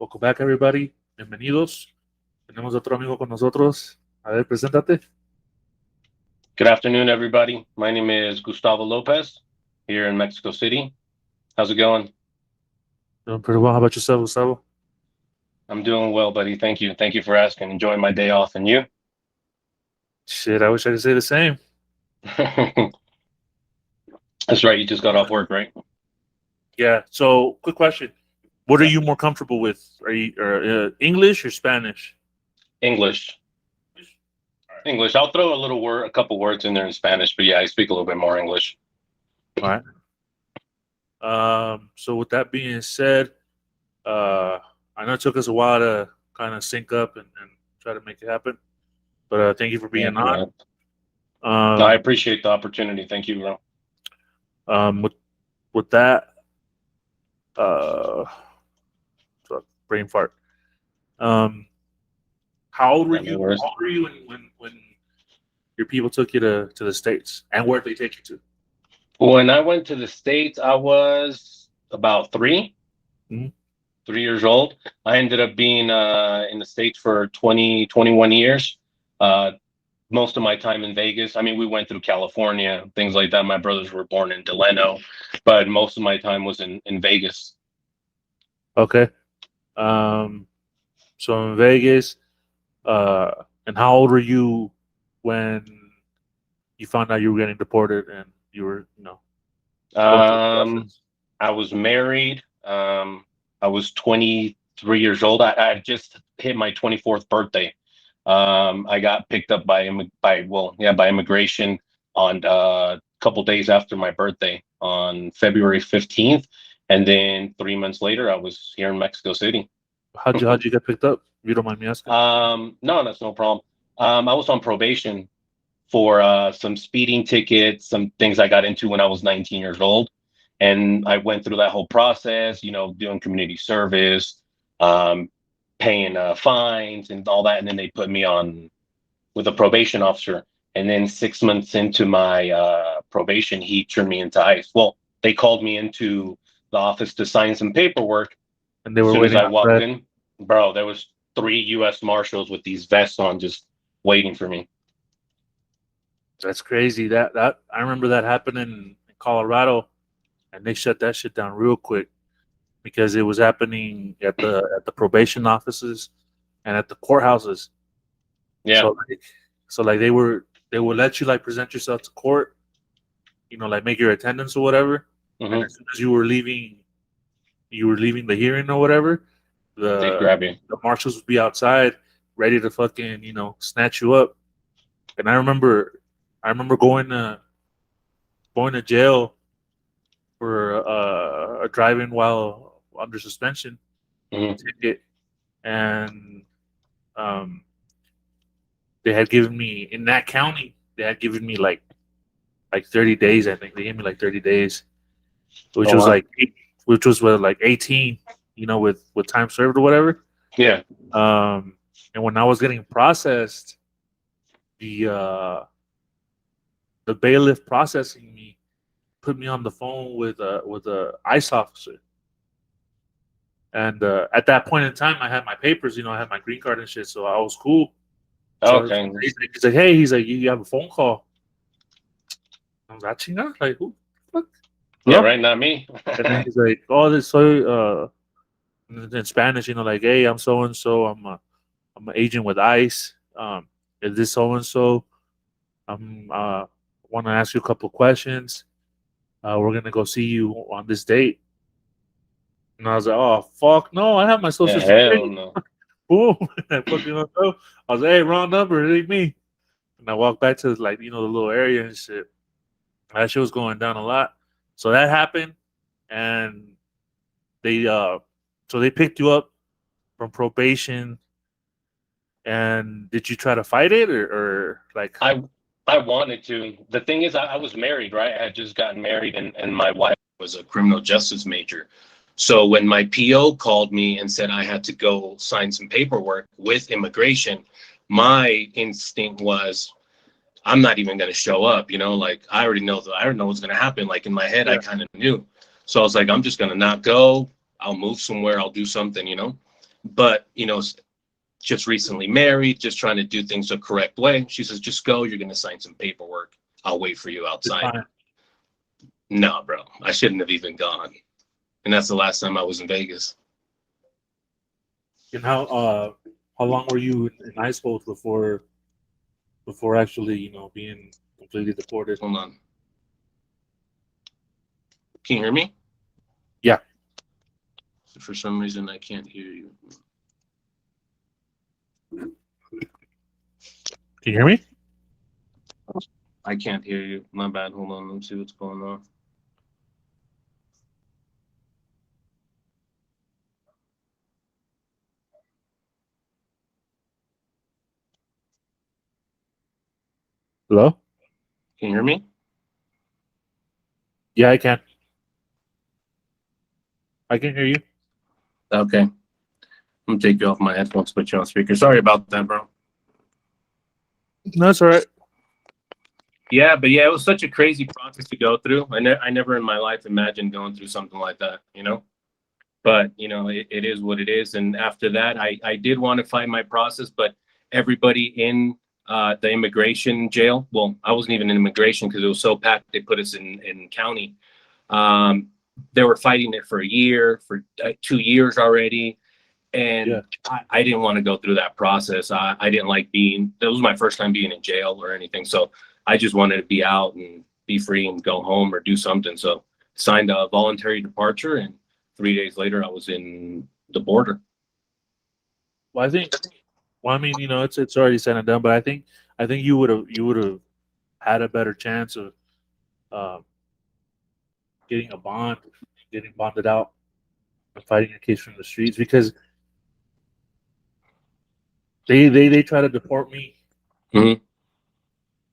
Welcome back, everybody. Bienvenidos. Tenemos otro amigo con nosotros. A ver, preséntate. Good afternoon, everybody. My name is Gustavo Lopez here in Mexico City. How's it going? Doing pretty well. How about yourself, Gustavo? I'm doing well, buddy. Thank you. Thank you for asking. Enjoying my day off. And you? Shit, I wish I could say the same. That's right. You just got off work, right? Yeah. So, quick question: what are you more comfortable with? Are you English or Spanish? English. English. I'll throw a couple words in there in Spanish, but yeah, I speak a little bit more English. All right. So with that being said, I know it took us a while to kind of sync up and try to make it happen, but thank you for being on. No, I appreciate the opportunity. Thank you, bro. With that, brain fart. How old were you? How old were you when your people took you to the States, and where did they take you to? When I went to the States, I was about 3 years old. I ended up being in the States for 21 years. Most of my time in Vegas. I mean, we went through California, things like that. My brothers were born in Delano, but most of my time was in Vegas. Okay. So in Vegas, and how old were you when you found out you were getting deported and you were, I was married. I was 23 years old. I just hit my 24th birthday. I got picked up by immigration on a couple days after my birthday on February 15th, and then 3 months later, I was here in Mexico City. How'd you get picked up? If you don't mind me asking. No, that's no problem. I was on probation for some speeding tickets, some things I got into when I was 19 years old, and I went through that whole process. Doing community service. Paying fines and all that, and then they put me on with a probation officer. And then 6 months into my probation, he turned me into ICE. Well, they called me into the office to sign some paperwork. And they were waiting. As I walked in, bro, there was 3 U.S. Marshals with these vests on, just waiting for me. That's crazy. That I remember that happening in Colorado, and they shut that shit down real quick, because it was happening at the probation offices and at the courthouses. Yeah. So they would let you present yourself to court, make your attendance or whatever. Mm-hmm. And as soon as you were leaving the hearing or whatever, they'd grab you. The marshals would be outside ready to fucking snatch you up. And I remember going to jail for driving while under suspension ticket, and they had given me, in that county, they had given me like 30 days. I think they gave me 30 days, which was like 18, with time served or whatever. Yeah. And when I was getting processed, the bailiff processing me put me on the phone with a ICE officer. And at that point in time, I had my papers, I had my green card and shit, so I was cool. Okay. So he's like, hey, you have a phone call. I was like, chinga? Like, who? What? Yeah, right, not me. And then he's like, oh, this so in Spanish, like, hey, I'm so and so. I'm an agent with ICE. Is this so and so? I'm want to ask you a couple of questions. We're gonna go see you on this date. And I was like, oh, fuck no, I have my social security. Hell no. Boom. I was like, hey, wrong number, it ain't me. And I walked back to the little area and shit. That shit was going down a lot. So that happened, and they picked you up from probation. And did you try to fight it or like? I wanted to. The thing is, I was married, right? I had just gotten married, and my wife was a criminal justice major. So when my PO called me and said I had to go sign some paperwork with immigration, my instinct was, I'm not even going to show up. I already know what's going to happen. Like in my head, I kind of knew. So I was like, I'm just going to not go. I'll move somewhere. I'll do something, but just recently married, just trying to do things the correct way. She says, just go. You're going to sign some paperwork. I'll wait for you outside. No, bro, I shouldn't have even gone. And that's the last time I was in Vegas. And how long were you in high school before actually being completely deported? Hold on. Can you hear me? Yeah. For some reason, I can't hear you. Can you hear me? I can't hear you. My bad. Hold on. Let me see what's going on. Hello? Can you hear me? Yeah, I can. I can hear you. Okay. I'm going to take you off my headphones, put you on speaker. Sorry about that, bro. No, it's all right. Yeah, but yeah, it was such a crazy process to go through. I never in my life imagined going through something like that, But, it is what it is. And after that, I did want to fight my process, but everybody in the immigration jail, well, I wasn't even in immigration because it was so packed, they put us in county. They were fighting it for a year, for 2 years already. And Yeah. I didn't want to go through that process. I didn't like that was my first time being in jail or anything. So I just wanted to be out and be free and go home or do something. So signed a voluntary departure, and 3 days later I was in the border. Well, I mean, it's already said and done, but I think you would have had a better chance of um, getting a bond, getting bonded out, and fighting a case from the streets because they try to deport me. Mhm.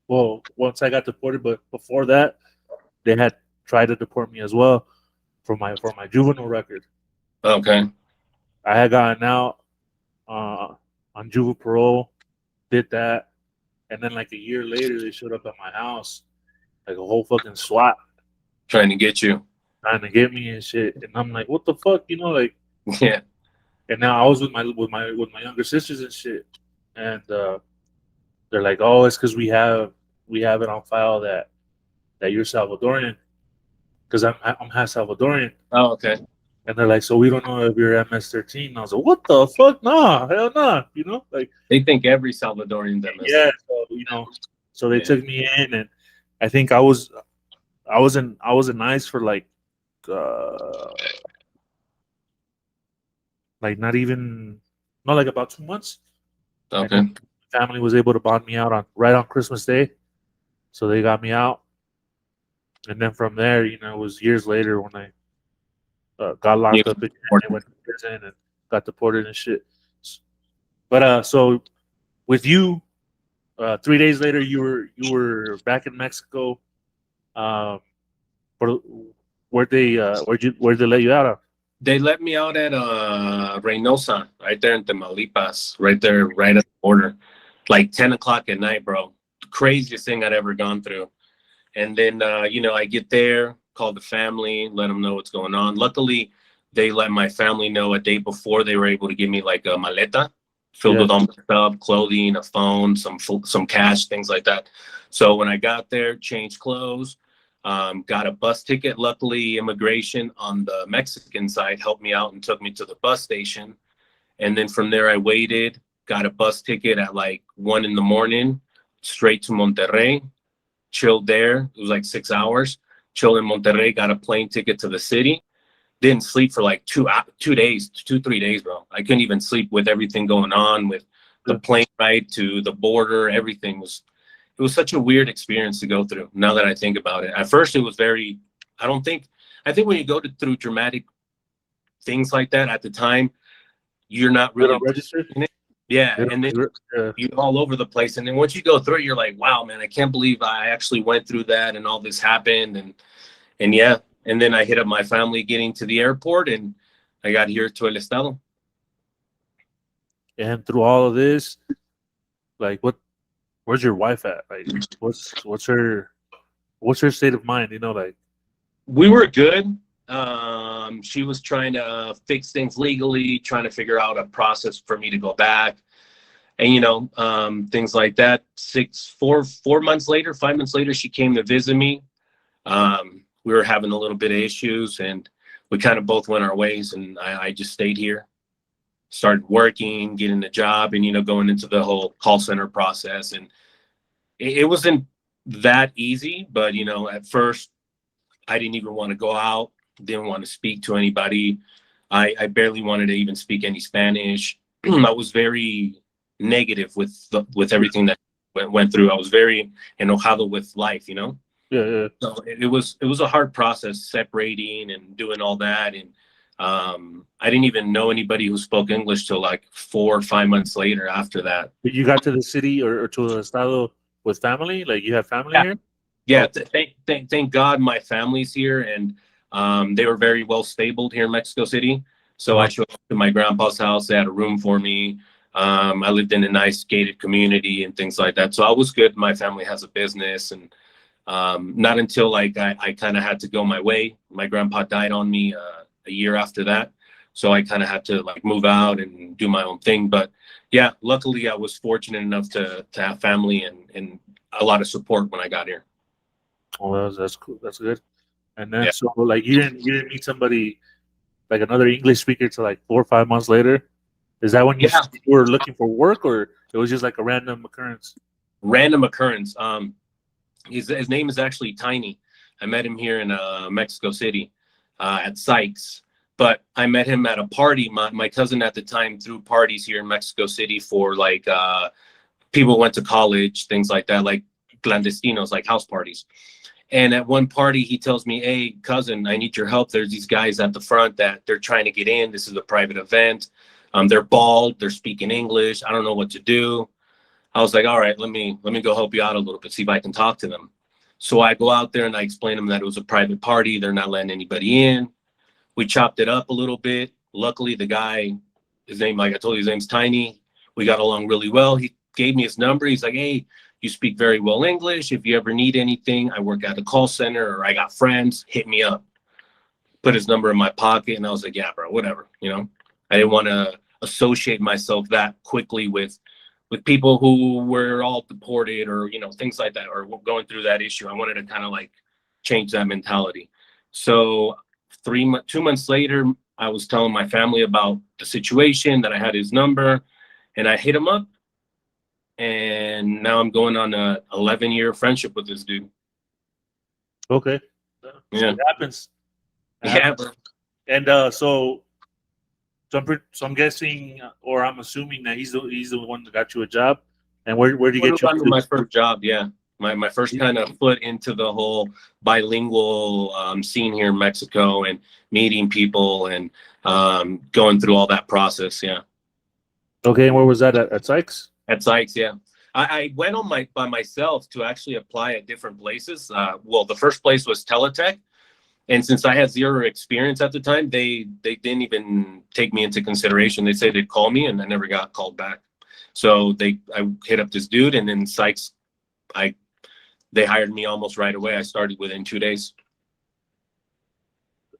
Well, once I got deported, but before that, they had tried to deport me as well for my juvenile record. Okay. I had gotten out uh, on juvenile parole, did that, and then like a year later, they showed up at my house like a whole fucking SWAT Trying to get you. trying to get me and shit. And I'm like, what the fuck, like. Yeah. And now I was with my younger sisters and shit, and they're like, oh, it's because we have it on file that you're Salvadorian because I'm half Salvadorian. Oh, okay. And they're like, so we don't know if you're MS-13. And I was like, what the fuck? Nah, hell nah. Like, They think every Salvadorian's yeah. MS. So they Yeah. took me in, and I think I was in ICE for uh, like not like about 2 months, and Okay. then family was able to bond me out on right on Christmas Day, so they got me out, and then from there, it was years later when I got You locked up again and went to prison and got deported and shit. But so with you, 3 days later, you were back in Mexico. Um, for where'd they let you out of? They let me out at Reynosa, right there in Tamaulipas, right there, right at the border, like 10 o'clock at night, bro. The craziest thing I'd ever gone through. And then, I get there, call the family, let them know what's going on. Luckily, they let my family know a day before. They were able to give me like a maleta filled Yeah, with all my stuff, clothing, a phone, some cash, things like that. So when I got there, changed clothes, got a bus ticket. Luckily, immigration on the Mexican side helped me out and took me to the bus station. And then from there, I waited, got a bus ticket at like 1 a.m, straight to Monterrey, chilled there. It was like 6 hours. Chilled in Monterrey, got a plane ticket to the city. Didn't sleep for like 2 days, 3 days, bro. I couldn't even sleep with everything going on with the yeah. plane ride to the border. Everything was, it was such a weird experience to go through. Now that I think about it, at first it was very, I don't think, I think when you go through dramatic things like that at the time, you're not They really don't register. in it. Yeah. They And then don't. Yeah. you're all over the place. And then once you go through it, you're like, wow, man, I can't believe I actually went through that and all this happened. And yeah. And then I hit up my family getting to the airport, and I got here to El Estado. And through all of this, like, where's your wife at? Like, what's her state of mind? Like, We were good. She was trying to fix things legally, trying to figure out a process for me to go back, and things like that. 4 months later, 5 months later, she came to visit me. We were having a little bit of issues, and we kind of both went our ways, and I just stayed here, started working, getting a job, and going into the whole call center process. And it wasn't that easy, but at first I didn't even want to go out, didn't want to speak to anybody. I barely wanted to even speak any Spanish. I was very negative with everything that went through. I was very enojado with life, Yeah, yeah. So it was a hard process separating and doing all that. And I didn't even know anybody who spoke English till like 4 or 5 months later after that. But you got to the city or to the estado with family? Like you have family Yeah. here? Yeah, Oh, thank God my family's here, and they were very well stabled here in Mexico City. So I uh-huh. showed up to my grandpa's house. They had a room for me. I lived in a nice gated community and things like that. So I was good. My family has a business, and not until like I kind of had to go my way. My grandpa died on me a year after that. So I kind of had to like move out and do my own thing. But yeah, luckily I was fortunate enough to have family and a lot of support when I got here. Oh, that's cool. That's good. And then Yeah. so like you didn't meet somebody like another English speaker till like 4 or 5 months later. Is that when you Yeah, were looking for work, or it was just like a random occurrence? random occurrence. His name is actually Tiny. I met him here in Mexico City at Sykes, but I met him at a party. My cousin at the time threw parties here in Mexico City for like people went to college, things like that, like clandestinos, like house parties. And at one party, he tells me, "Hey, cousin, I need your help. There's these guys at the front that they're trying to get in. This is a private event. They're bald. They're speaking English. I don't know what to do." I was like, "All right, let me go help you out a little bit, see if I can talk to them." So I go out there and I explain to them that it was a private party. They're not letting anybody in. We chopped it up a little bit. Luckily, the guy, his name, like I told you, his name's Tiny. We got along really well. He gave me his number. He's like, "Hey, you speak very well English. If you ever need anything, I work at a call center or I got friends, hit me up." Put his number in my pocket, and I was like, "Yeah, bro, whatever." I didn't want to associate myself that quickly with people who were all deported or things like that, or going through that issue. I wanted to kind of like change that mentality. So 2 months later, I was telling my family about the situation, that I had his number, and I hit him up, and now I'm going on a 11-year friendship with this dude. Okay. Yeah. It happens. It Yeah, happens. And so I'm guessing, or I'm assuming that he's the one that got you a job. And where did he would get have you gotten into? my first job. Yeah, my first kind of foot into the whole bilingual scene here in Mexico, and meeting people, and going through all that process. Yeah, Okay, and where was that at Sykes? at Sykes. Yeah, I went on by myself to actually apply at different places. Well, the first place was Teletech, and since I had zero experience at the time, they didn't even take me into consideration. They said they'd call me, and I never got called back. So I hit up this dude, and then Sykes, I they hired me almost right away. I started within 2 days.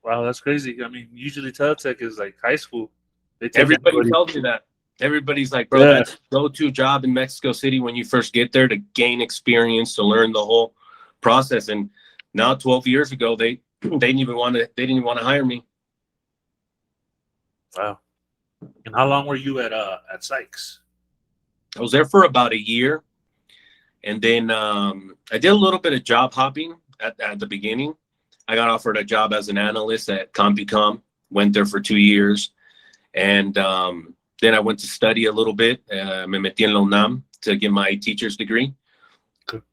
Wow, that's crazy. I mean, usually Teletech is like high school. They take Everybody anybody. tells me that. Everybody's like, "Bro, Yeah. that's go-to job in Mexico City when you first get there, to gain experience, to learn the whole process." And now, 12 years ago, they didn't even want to hire me. Wow. And how long were you at Sykes? I was there for about a year, and then I did a little bit of job hopping at the beginning. I got offered a job as an analyst at CompuCom. Went there for 2 years, and then I went to study a little bit. Me metí en la UNAM to get my teacher's degree, Okay.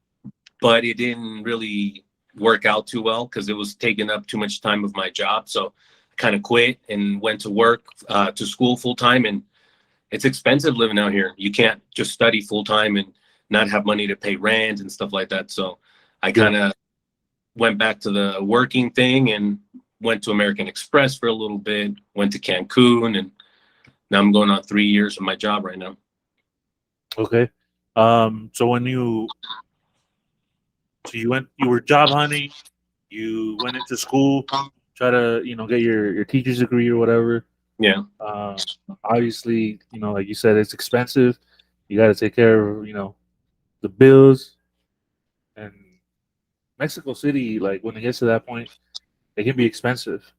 but it didn't really work out too well because it was taking up too much time of my job. So I kind of quit and went to work, to school full time. And it's expensive living out here. You can't just study full time and not have money to pay rent and stuff like that. So I Yeah. kind of went back to the working thing and went to American Express for a little bit, went to Cancun, and now I'm going on 3 years of my job right now. Okay. So you were job hunting, you went into school try to get your teacher's degree or whatever. Yeah. Um, Obviously, like you said, it's expensive. You got to take care of the bills. And Mexico City, like when it gets to that point, it can be expensive.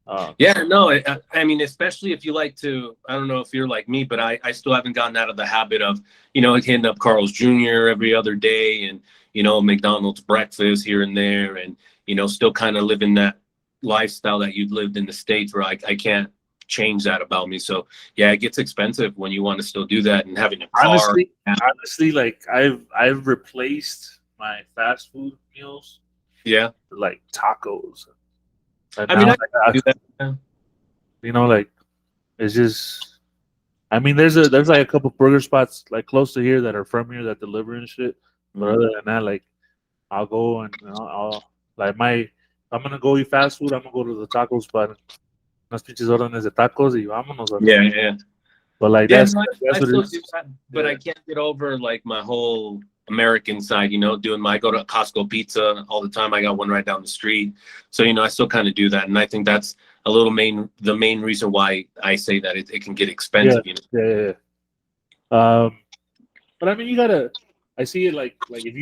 Um, Yeah, no, I mean, especially if you like to, I don't know if you're like me, but I still haven't gotten out of the habit of, like hitting up Carl's Jr. every other day and, McDonald's breakfast here and there and, still kind of living that lifestyle that you'd lived in the States where I can't change that about me. So yeah, it gets expensive when you want to still do that and having a car. honestly, like I've replaced my fast food meals Yeah. with like tacos. And I mean, now, I can do that. like it's just. I mean, there's like a couple burger spots like close to here that are from here that deliver and shit. But other than that, like I'll go and I'll like if I'm gonna go eat fast food, I'm gonna go to the taco spot. Unas pinches órdenes de tacos y vámonos. Yeah, yeah. But like Yeah, that's no, that's I what it still do is. that, but I Yeah. can't get over like my whole American side, I go to Costco Pizza all the time. I got one right down the street. So, I still kind of do that. And I think that's the main reason why I say that it can get Yeah. expensive, Yeah. But I mean, you gotta. I see it like if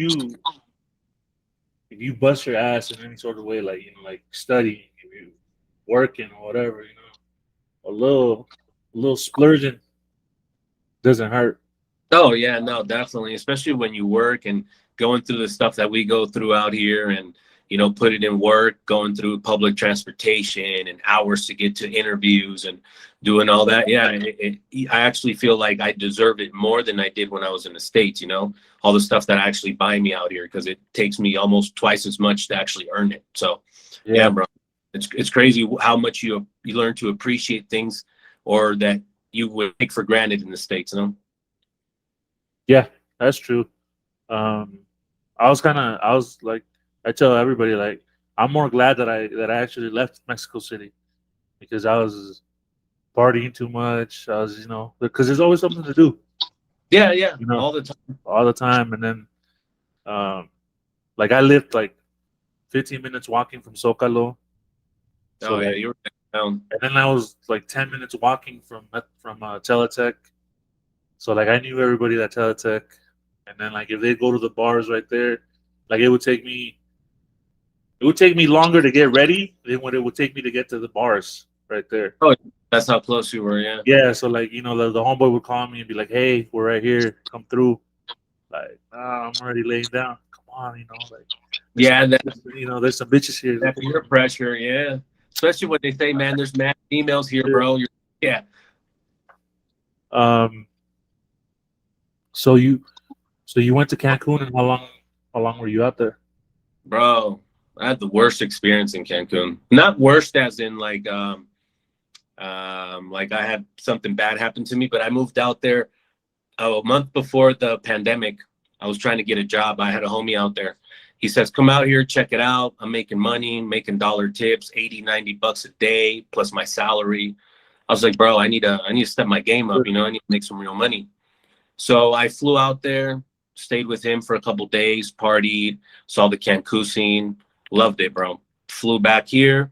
you bust your ass in any sort of way, like like studying, if you working or whatever, a little splurging doesn't hurt. Oh yeah, no, definitely. Especially when you work and going through the stuff that we go through out here and put it in work, going through public transportation and hours to get to interviews and doing all that. Yeah, I actually feel like I deserve it more than I did when I was in the States, all the stuff that actually buy me out here because it takes me almost twice as much to actually earn it. So yeah, Yeah, bro. It's crazy how much you learn to appreciate things or that you would take for granted in the States. yeah, that's true. Um, I was like, I tell everybody like, I'm more glad that I actually left Mexico City because I was partying too much. I was, because there's always something to do, Yeah, yeah, you know, all the time. all the time. And then, um, like I lived like 15 minutes walking from Zocalo, so Oh yeah, like, you were down. and then I was like 10 minutes walking from Teletech. So like I knew everybody at Teletech, and then like if they go to the bars right there, like it would take me longer to get ready than what it would take me to get to the bars right there. Oh, that's how close you were. Yeah. Yeah, so like the homeboy would call me and be like, "Hey, we're right here. Come through." Like, nah, I'm already laying down. Come on, like Yeah, there's some bitches here. that peer pressure. Yeah, especially when they say, "Man, there's mad females here, bro." Yeah, Um. So you went to Cancun, and how long were you out there? bro. I had the worst experience in Cancun. Not worst as in like I had something bad happen to me, but I moved out there a month before the pandemic. I was trying to get a job. I had a homie out there. He says, come out here, check it out. I'm making money, making dollar tips, 80, 90 bucks a day, plus my salary. I was like, bro, I need to step my game up. I need to make some real money. So I flew out there, stayed with him for a couple days, partied, saw the Cancun scene, loved it, bro. Flew back here.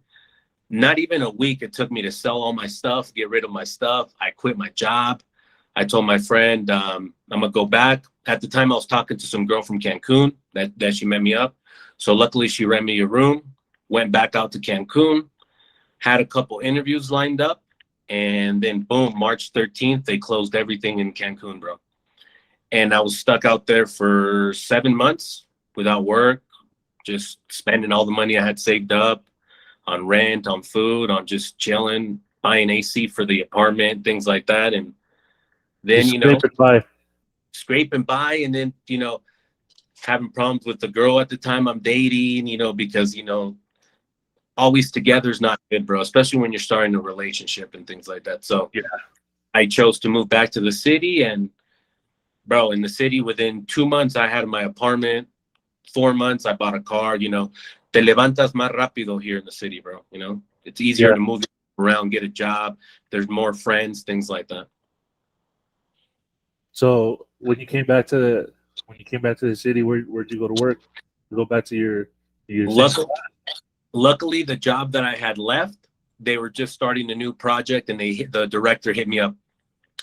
Not even a week it took me to sell all my stuff, get rid of my stuff. I quit my job. I told my friend I'm gonna go back. At the time, I was talking to some girl from Cancun that she met me up. So luckily, she rent me a room. Went back out to Cancun, had a couple interviews lined up, and then boom, March 13th, they closed everything in Cancun, bro. And I was stuck out there for 7 months without work, just spending all the money I had saved up on rent, on food, on just chilling, buying AC for the apartment, things like that. And then, Just scrape it by. scrape and buy. And then, having problems with the girl at the time I'm dating, because, always together is not good, bro, especially when you're starting a relationship and things like that. So Yeah. I chose to move back to the city. And, bro, in the city, within 2 months, I had my apartment. 4 months, I bought a car. Te levantas más rápido here in the city, bro. It's easier Yeah. to move around, get a job. There's more friends, things like that. So when you came back to the city, where'd you go to work? You go back to your same Luckily, spot? Luckily, the job that I had left, they were just starting a new project, and the director hit me up.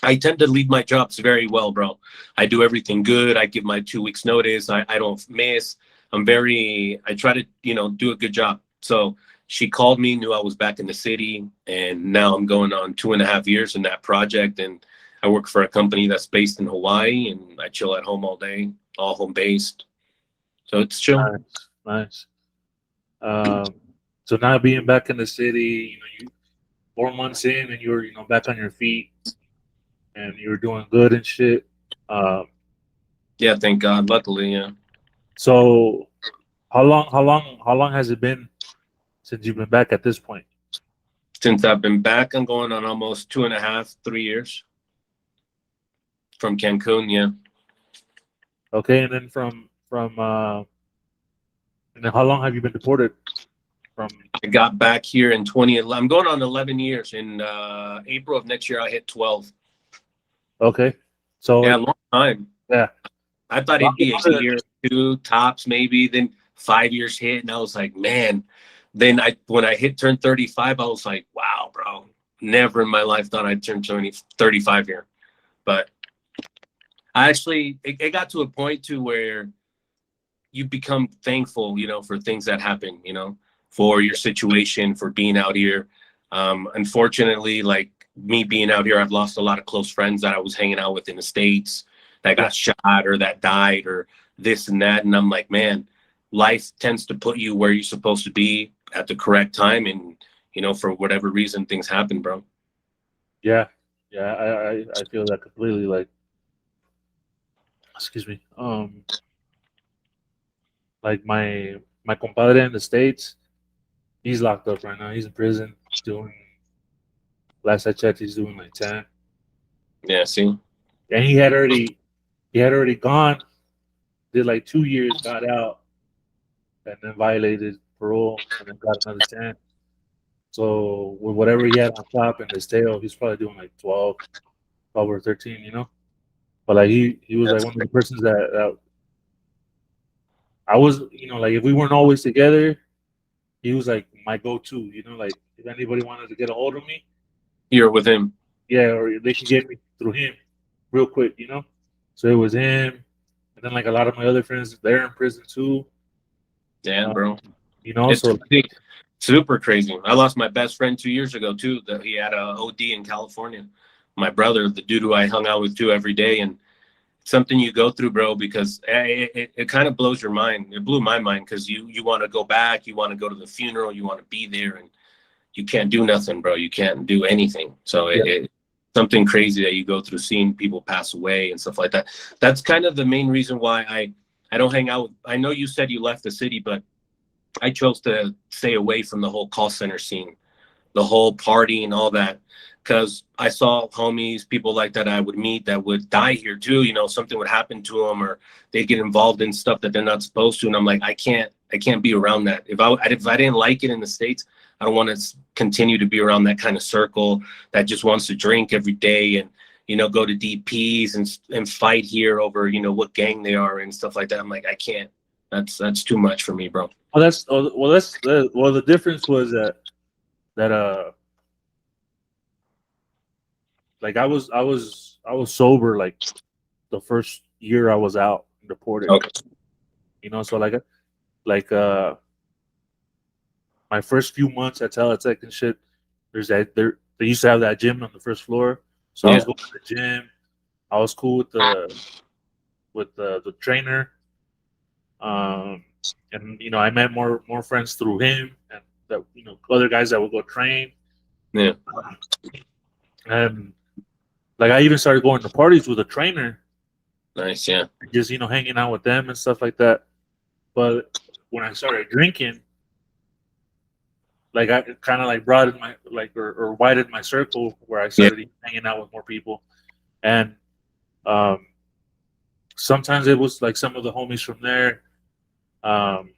I tend to lead my jobs very well, bro. I do everything good. I give my 2 weeks notice. I don't miss. I try to, do a good job. So she called me, knew I was back in the city, and now I'm going on 2.5 years in that project. And I work for a company that's based in Hawaii, and I chill at home all day, all home based. So it's chill. Nice, nice. Um, so now being back in the city, you 4 months in, and you're back on your feet, and you were doing good and shit. Um, Yeah, thank God. Luckily, yeah. so how long has it been since you've been back at this point? Since I've been back, I'm going on almost 2.5, 3 years from Cancun. Yeah. Okay, and then and then how long have you been deported from? I got back here in 2011. I'm going on 11 years. In April of next year, I hit 12. Okay, so Yeah, long time. yeah, I thought it'd be a longer year, two tops, maybe. Then 5 years hit, and I was like, man. Then when I turned 35, I was like, wow, bro. Never in my life thought I'd turn 35 here. But I actually, it got to a point to where you become thankful, for things that happen, for your situation, for being out here. Unfortunately, like me being out here, I've lost a lot of close friends that I was hanging out with in the States that yeah, got shot or that died or this and that. And I'm like, man, life tends to put you where you're supposed to be at the correct time. And, for whatever reason, things happen, bro. yeah, yeah. I feel that completely. Like, excuse me. Like my compadre in the states, he's locked up right now. He's in prison doing. Last I checked, he's doing like 10, Yeah, see? and he had already gone. Did like 2 years, got out, and then violated parole, and then got another 10. So with whatever he had on top in his tail, he's probably doing like 12 or 13, But like he was like That's one of the persons that I was, like if we weren't always together, he was like my go-to, like if anybody wanted to get a hold of me, You're with him. yeah, or they could get me through him real quick. So it was him, and then like a lot of my other friends, they're in prison too. Yeah, Um, bro. It's so crazy. Super crazy. I lost my best friend 2years ago too. That he had a OD in California. My brother, the dude who I hung out with too every day, and something you go through, bro, because it kind of blows your mind. It blew my mind because you want to go back, you want to go to the funeral, you want to be there, and you can't do nothing, bro. You can't do anything. So yeah, something crazy that you go through, seeing people pass away and stuff like that. That's kind of the main reason why I don't hang out. I know you said you left the city, but I chose to stay away from the whole call center scene, the whole party and all that, because I saw homies, people like that I would meet that would die here too. Something would happen to them, or they'd get involved in stuff that they're not supposed to. And I'm like, I can't be around that. If I didn't like it in the States, I don't want to continue to be around that kind of circle that just wants to drink every day and go to DPs and fight here over what gang they are and stuff like that. I'm like, I can't. That's too much for me, bro. the difference was that like I was sober like the first year I was out deported. Okay. So like my first few months at Teletech and shit, there's that there they used to have that gym on the first floor. So I Yeah. was going to the gym. I was cool with the trainer. And I met more friends through him and that other guys that would go train. Yeah. And like I even started going to parties with a trainer, Nice. Yeah. just hanging out with them and stuff like that. But when I started drinking, like I kind of like broadened my like or widened my circle where I Yeah. started hanging out with more people. And um, sometimes it was like some of the homies from there, um,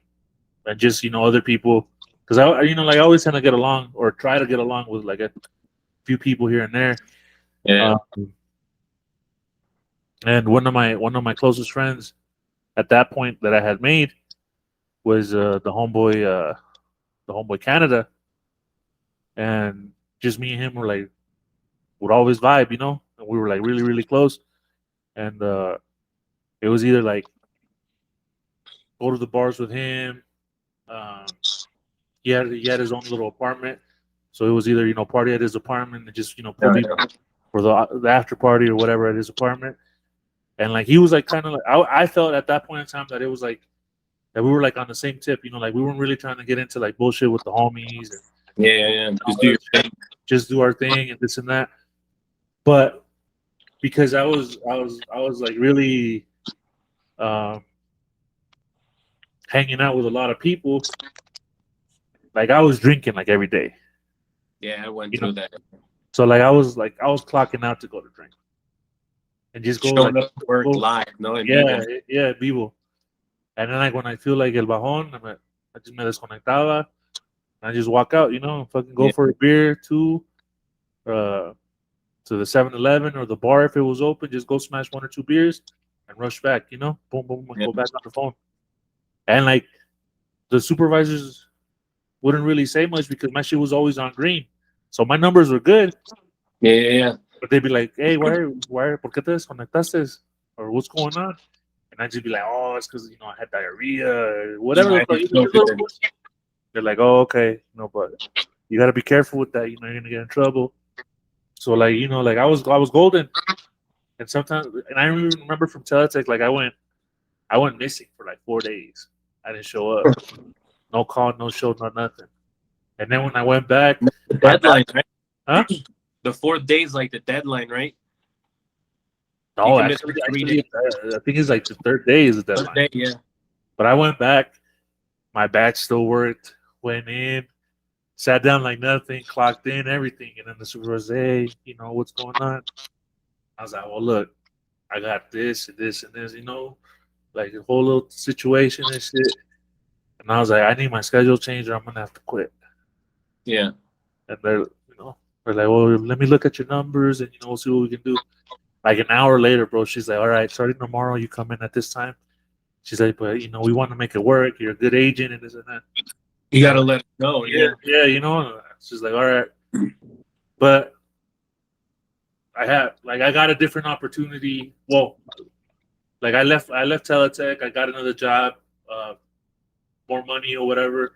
and just other people because like I always tend to get along or try to get along with like a few people here and there. Yeah. Um, and one of my closest friends at that point that I had made was the the homeboy Canada, and just me and him were like would always vibe, you know, and we were like really really close, and it was either like go to the bars with him. Um, he had his own little apartment, so it was either party at his apartment and just pull people for the after party or whatever at his apartment. And like he was like kind of like I felt at that point in time that it was like that we were like on the same tip, like we weren't really trying to get into like bullshit with the homies and Yeah. Just do your thing. just do our thing and this and that. But because I was like really hanging out with a lot of people, like I was drinking like every day. Yeah, I went through that. So like I was clocking out to go to drink and just go Showing like up to work go, live, no? yeah, vivo. And then like when I feel like el bajón, I just me desconectaba. And I just walk out, and fucking go for a beer to the 7-Eleven or the bar if it was open. Just go smash 1 or 2 beers and rush back, boom, boom, and go back on the phone. And like the supervisors wouldn't really say much because my shit was always on green, so my numbers were good. Yeah. But they'd be like, "Hey, why, por qué te desconectaste? Or what's going on?" And I'd just be like, "Oh, it's because I had diarrhea or whatever." They're like, "Oh, okay, but you got to be careful with that. You're gonna get in trouble." So like, like I was golden, and sometimes, and I remember from Teletech, like I went missing for like 4 days. I didn't show up, no call, no show, no nothing. And then when I went back, the deadline, right? Huh? The 4th day is like the deadline, right? No, actually, I think it's like the 3rd day is the deadline. 3rd day, yeah. But I went back. My batch still worked. Went in, sat down like nothing, clocked in, everything. And then the supervisor said, "Hey, what's going on?" I was like, "Well, look, I got this and this and this, like a whole little situation and shit." And I was like, "I need my schedule changed or I'm gonna have to quit." Yeah. And they're like, "Well, let me look at your numbers and we'll see what we can do." Like an hour later, bro, she's like, "All right, starting tomorrow, you come in at this time." She's like, "But we want to make it work. You're a good agent and this and that." You gotta let it go. Yeah. She's like, "All right," but I got a different opportunity. Well, like I left Teletech. I got another job, more money or whatever.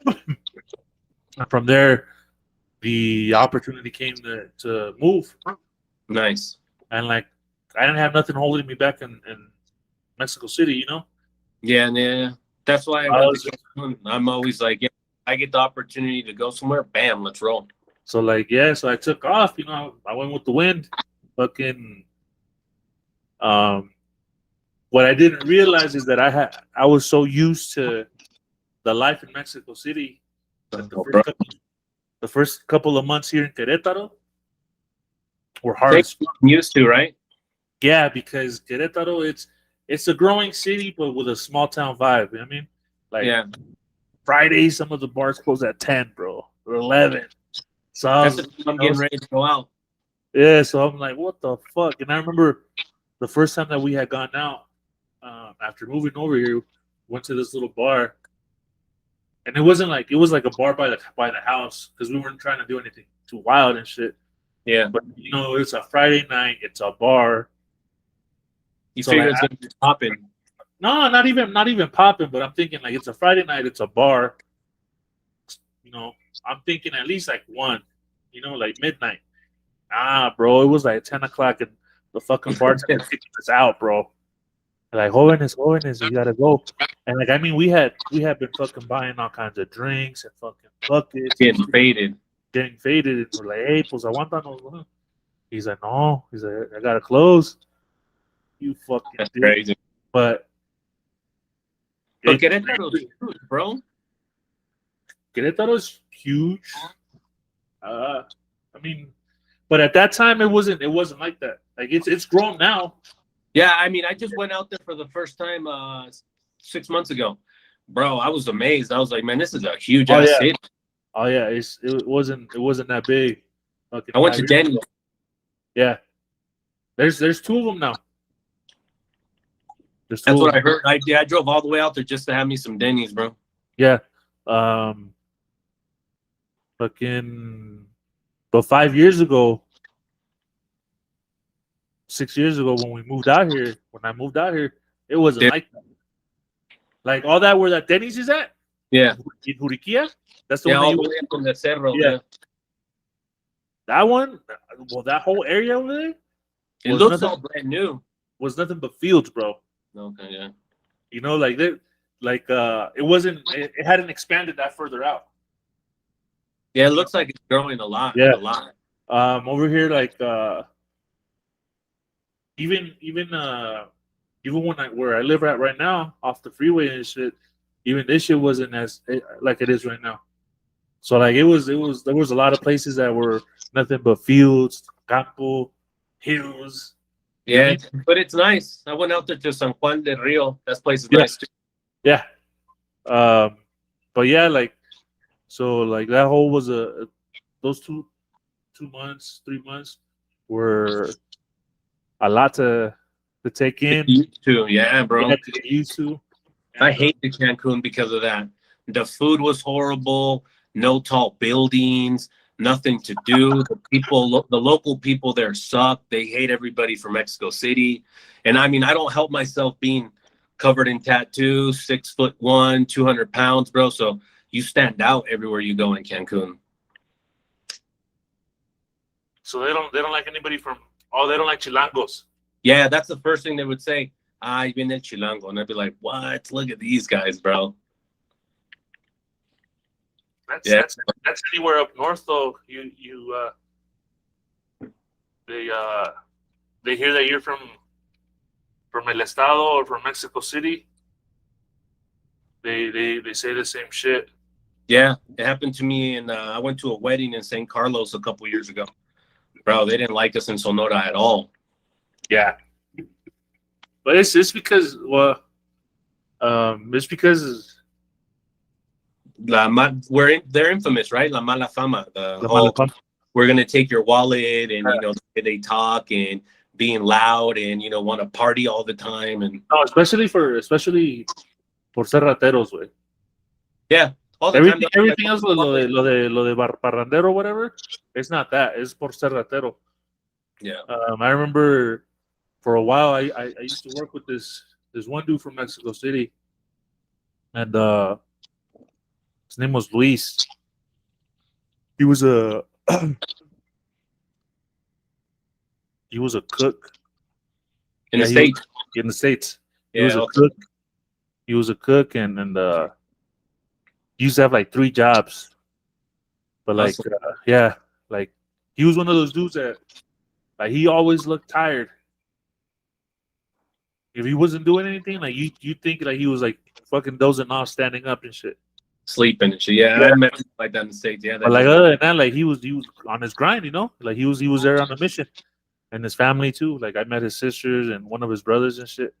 And from there, the opportunity came to move. Nice. And like I didn't have nothing holding me back in Mexico City, Yeah. That's why I'm always like, yeah, I get the opportunity to go somewhere, bam, let's roll. So like, so I took off, I went with the wind. Fucking what I didn't realize is that I was so used to the life in Mexico City that the first couple of months here in Querétaro were hard. Used to, right? Yeah, because Querétaro, it's a growing city, but with a small town vibe. You know what I mean? Like, yeah. Friday, some of the bars close at 10, bro, or 11. So I'm getting ready to go out. Yeah, so I'm like, what the fuck? And I remember the first time that we had gone out after moving over here, went to this little bar, and it was like a bar by the house because we weren't trying to do anything too wild and shit. Yeah, but it's a Friday night, it's a bar. You figure it's gonna be popping? No, not even popping. But I'm thinking like it's a Friday night, it's a bar. I'm thinking at least like 1, like midnight. Bro, it was like 10 o'clock and the fucking bartender kicking us out, bro. Like, jóvenes, you gotta go. And like, I mean, we had been fucking buying all kinds of drinks and fucking buckets. Getting faded. And we're like, hey, pues aguantanos. He's like, no. He's like, I gotta close. You fucking That's crazy. But Querétaro's huge, bro. Querétaro's huge. I mean, but at that time it wasn't like that. Like it's grown now. Yeah, I mean, I just went out there for the first time 6 months ago, bro. I was amazed. I was like, man, this is a huge ass city. Oh yeah, it wasn't that big. I went to Denny. Yeah, there's 2 of them now. That's what I heard. I drove all the way out there just to have me some Denny's, bro. Yeah, fucking, but 5 years ago, 6 years ago, when we moved out here, when I moved out here, it wasn't Yeah. like that. Like all that where that Denny's is at Yeah. in Juriquilla. That's the Yeah, one that all you. the way up in the cerro. Yeah. Yeah. That one, well, that whole area over there It was looks nothing. all brand new. Was nothing but fields, bro. Okay, yeah. You know, like that, like it wasn't. It hadn't expanded that further out. Yeah, it looks like it's growing a lot. Yeah. A lot. Over here, like even when where I live at right now, off the freeway and shit, even this shit wasn't as like it is right now. So like it was there was a lot of places that were nothing but fields, campo, hills. Yeah, but it's nice. I went out there to San Juan del Rio. That place is Yeah. nice too. Yeah. But yeah, like so like that whole was those 2 months, 3 months were a lot to take in. Used to, yeah, bro. You had to get used to. I hated Cancun because of that. The food was horrible. No tall buildings. Nothing to do. The local people there suck. They hate everybody from Mexico City. And I mean, I don't help myself being covered in tattoos, 6'1", 200 pounds, bro. So you stand out everywhere you go in Cancun. So they don't like anybody from. Oh, they don't like Chilangos. Yeah, that's the first thing they would say. You've been in Chilango. And I'd be like, what? Look at these guys, bro. That's anywhere up north though. They hear that you're from El Estado or from Mexico City. They say the same shit. Yeah, it happened to me, and I went to a wedding in St. Carlos a couple years ago. Bro, they didn't like us in Sonora at all. Yeah, but it's because it's because They're infamous, right? La mala fama. We're gonna take your wallet, and you know they talk and being loud, and you know want to party all the time, and no, especially for ser rateros, güey. Yeah, all the Everything, time. everything else, lo de parrandero, whatever. It's not that. It's por ser ratero. Yeah. I remember for a while I used to work with this one dude from Mexico City, and his name was Luis. He was a cook In the States. In the States, he Yeah, was a cook. He was a cook, and he used to have like 3 jobs. But like, yeah, like he was one of those dudes that like he always looked tired. If he wasn't doing anything, like you think like he was like fucking dozing off, standing up and shit, sleeping and shit. Yeah, I met people like that in the States. Yeah, but like other than that, like he was on his grind, you know, like he was there on a mission, and his family too. Like I met his sisters and one of his brothers and shit.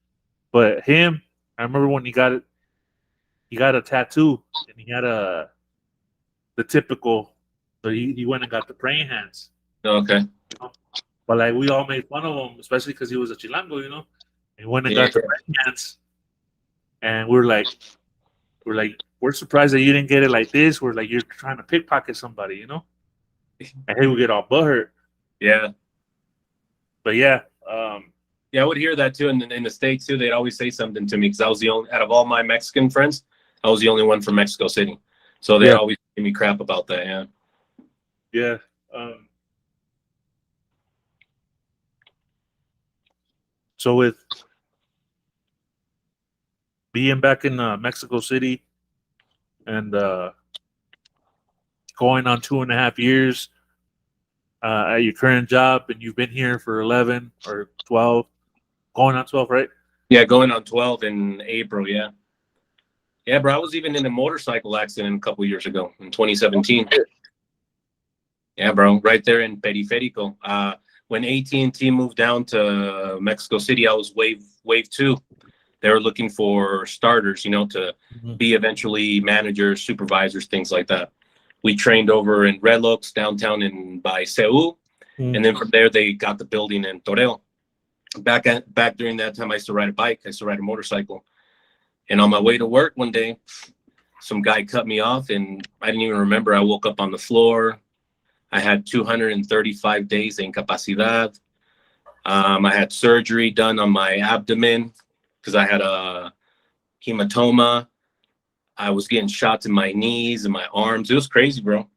But him, I remember when he got a tattoo, and he had the typical. So he went and got the praying hands. Okay. But like we all made fun of him, especially because he was a Chilango, you know. He went and got the praying hands, and we're we're surprised that you didn't get it like this. We're like, you're trying to pickpocket somebody, you know. And he would get all butthurt. Yeah. But yeah. Yeah, I would hear that too in the States too. They'd always say something to me because I was the only out of all my Mexican friends, I was the only one from Mexico City. So they always give me crap about that. Yeah. Yeah. So with being back in Mexico City and going on 2.5 years at your current job, and you've been here for 11 or 12, going on 12, right? Yeah, going on 12 in April. Yeah. Yeah, bro. I was even in a motorcycle accident a couple years ago in 2017. Yeah, bro. Right there in Periférico. When AT&T moved down to Mexico City, I was wave 2. They were looking for starters, you know, to be eventually managers, supervisors, things like that. We trained over in Red Oaks, downtown by Seul, and then from there they got the building in Toreo. Back during that time, I used to ride a bike. I used to ride a motorcycle, and on my way to work one day, some guy cut me off, and I didn't even remember. I woke up on the floor. I had 235 days de incapacidad. I had surgery done on my abdomen because I had a hematoma. I was getting shots in my knees and my arms. It was crazy, bro.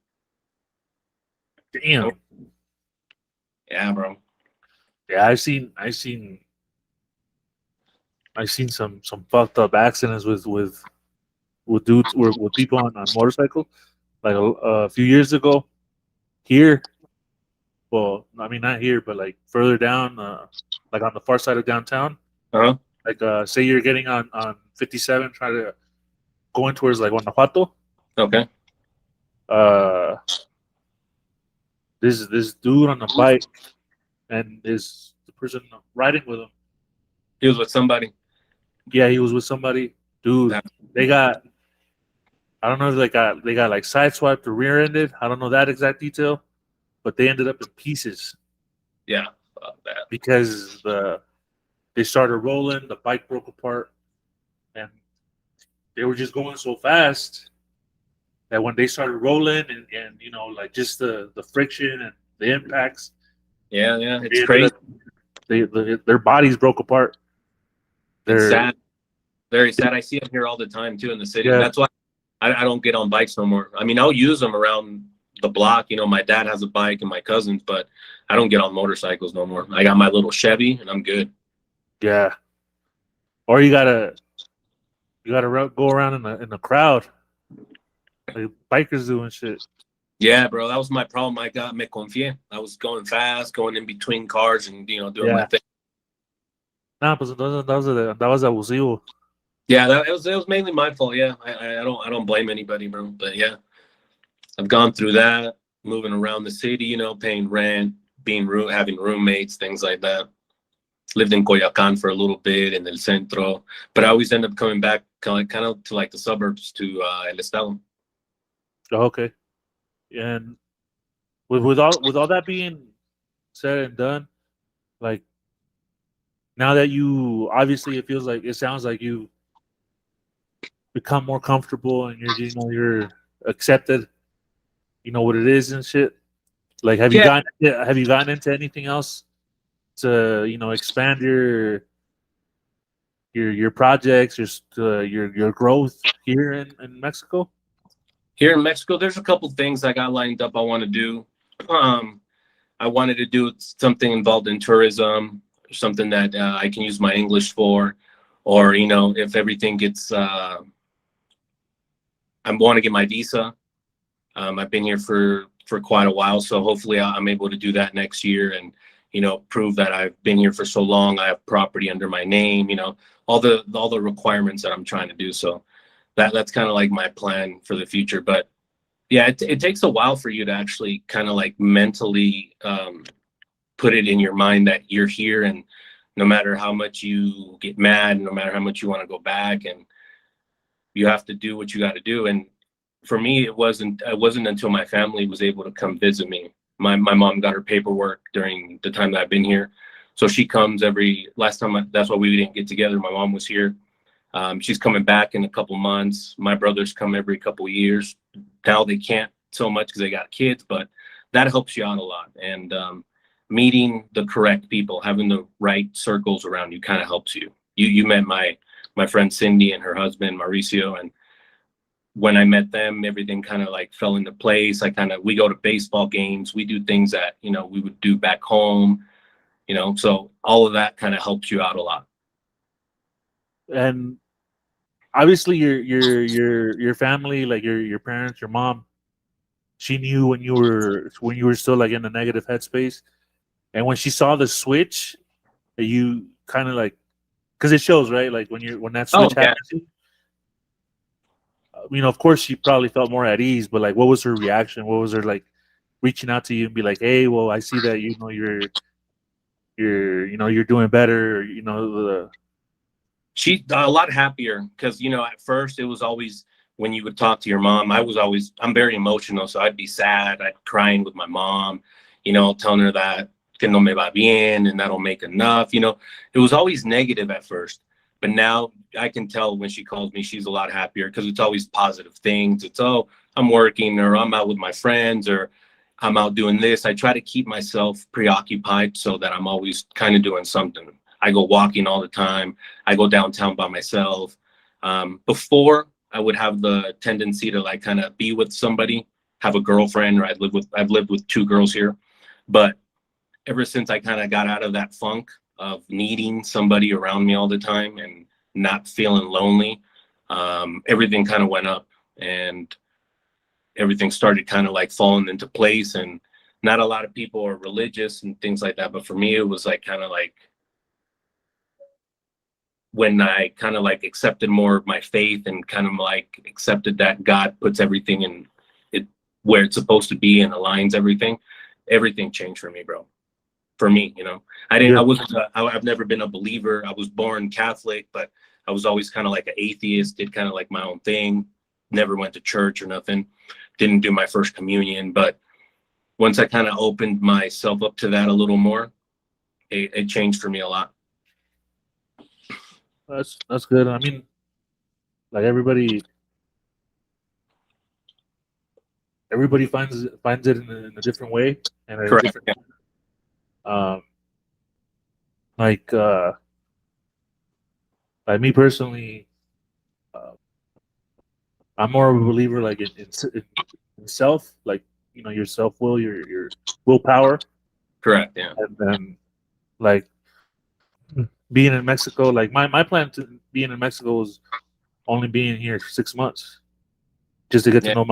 Damn. Yeah, bro. Yeah, I seen some fucked up accidents with dudes or with people on motorcycle. Like a few years ago, here. Well, I mean not here, but like further down, like on the far side of downtown. Uh-huh. Like say you're getting on 57, trying to going towards like Guanajuato. Okay. Uh, this dude on a bike, and the person riding with him. He was with somebody. Yeah, he was with somebody. Dude, That- they got. I don't know if they got like sideswiped or rear-ended. I don't know that exact detail, but they ended up in pieces Yeah. Fuck that. because they started rolling. The bike broke apart, and they were just going so fast that when they started rolling and you know like just the friction and the impacts, Yeah, yeah. they It's ended crazy. up, their bodies broke apart. It's They're sad. Very sad. I see them here all the time too in the city. yeah That's why I don't get on bikes no more. I mean, I'll use them around the block. You know, my dad has a bike and my cousins, but I don't get on motorcycles no more. I got my little Chevy and I'm good. yeah. Or you gotta go around in the crowd like bikers doing shit. Yeah, bro. That was my problem. I got me confié. I was going fast, going in between cars and, doing my Yeah. thing. Nah, pues entonces that was abusivo. Yeah, it was mainly my fault. Yeah, I don't blame anybody, bro. But yeah, I've gone through that, moving around the city, paying rent, having roommates, things like that. Lived in Coyoacan for a little bit in El Centro, but I always end up coming back kind of to like the suburbs to El Estado. Oh, okay. And with all that being said and done, like now that you obviously it sounds like you become more comfortable and you're accepted, you know what it is and shit. Like Yeah, have you gotten into anything else to expand your projects, your growth here in Mexico? here in Mexico, there's a couple things I got lined up I want to do. Um, I wanted to do something involved in tourism, something that I can use my English for, or if everything gets, I want to get my visa. I've been here for quite a while, so hopefully I'm able to do that next year and prove that I've been here for so long. I have property under my name. All the requirements that I'm trying to do. So that's kind of like my plan for the future. But yeah, it takes a while for you to actually kind of like mentally put it in your mind that you're here, and no matter how much you get mad, no matter how much you want to go back, and you have to do what you got to do. And for me, it wasn't until my family was able to come visit me. My mom got her paperwork during the time that I've been here, so she comes last time. That's why we didn't get together. My mom was here. She's coming back in a couple months. My brothers come every couple years. Now they can't so much because they got kids, but that helps you out a lot. And meeting the correct people, having the right circles around you, kind of helps you. You met my friend Cindy and her husband Mauricio, and when I met them, everything kind of like fell into place. We go to baseball games, we do things that we would do back home, so all of that kind of helps you out a lot. And obviously your family, like your parents, your mom, she knew when you were still like in a negative headspace, and when she saw the switch, you kind of like, because it shows, right? Like when that Oh switch yeah. happens, of course she probably felt more at ease, but like, what was her reaction? What was her like reaching out to you and be like, hey, well, I see that you're doing better, or, She's a lot happier because at first it was always when you would talk to your mom. I'm very emotional, so I'd be sad. I'd crying with my mom, telling her that que no me va bien and I don't make enough. It was always negative at first, But now I can tell when she calls me, she's a lot happier because it's always positive things. It's, oh, I'm working, or I'm out with my friends, or I'm out doing this. I try to keep myself preoccupied so that I'm always kind of doing something. I go walking all the time. I go downtown by myself. Before, I would have the tendency to like kind of be with somebody, have a girlfriend, or I've lived with 2 girls here. But ever since I kind of got out of that funk of needing somebody around me all the time and not feeling lonely, everything kind of went up, and everything started kind of like falling into place. And not a lot of people are religious and things like that, but for me, it was like kind of like when I kind of like accepted more of my faith and kind of like accepted that God puts everything in it where it's supposed to be and aligns everything, everything changed for me, bro. For me, you know, I've never been a believer. I was born Catholic, but I was always kind of like an atheist, did kind of like my own thing, never went to church or nothing, didn't do my first communion. But once I kind of opened myself up to that a little more, it changed for me a lot. That's good. I mean, like everybody finds it in a different way and a Correct. different like like me personally, uh, I'm more of a believer like in self, like you know your self will, your willpower, Correct. Yeah. and then like being in Mexico. Like my plan to being in Mexico was only being here 6 months, just to get to Yeah. know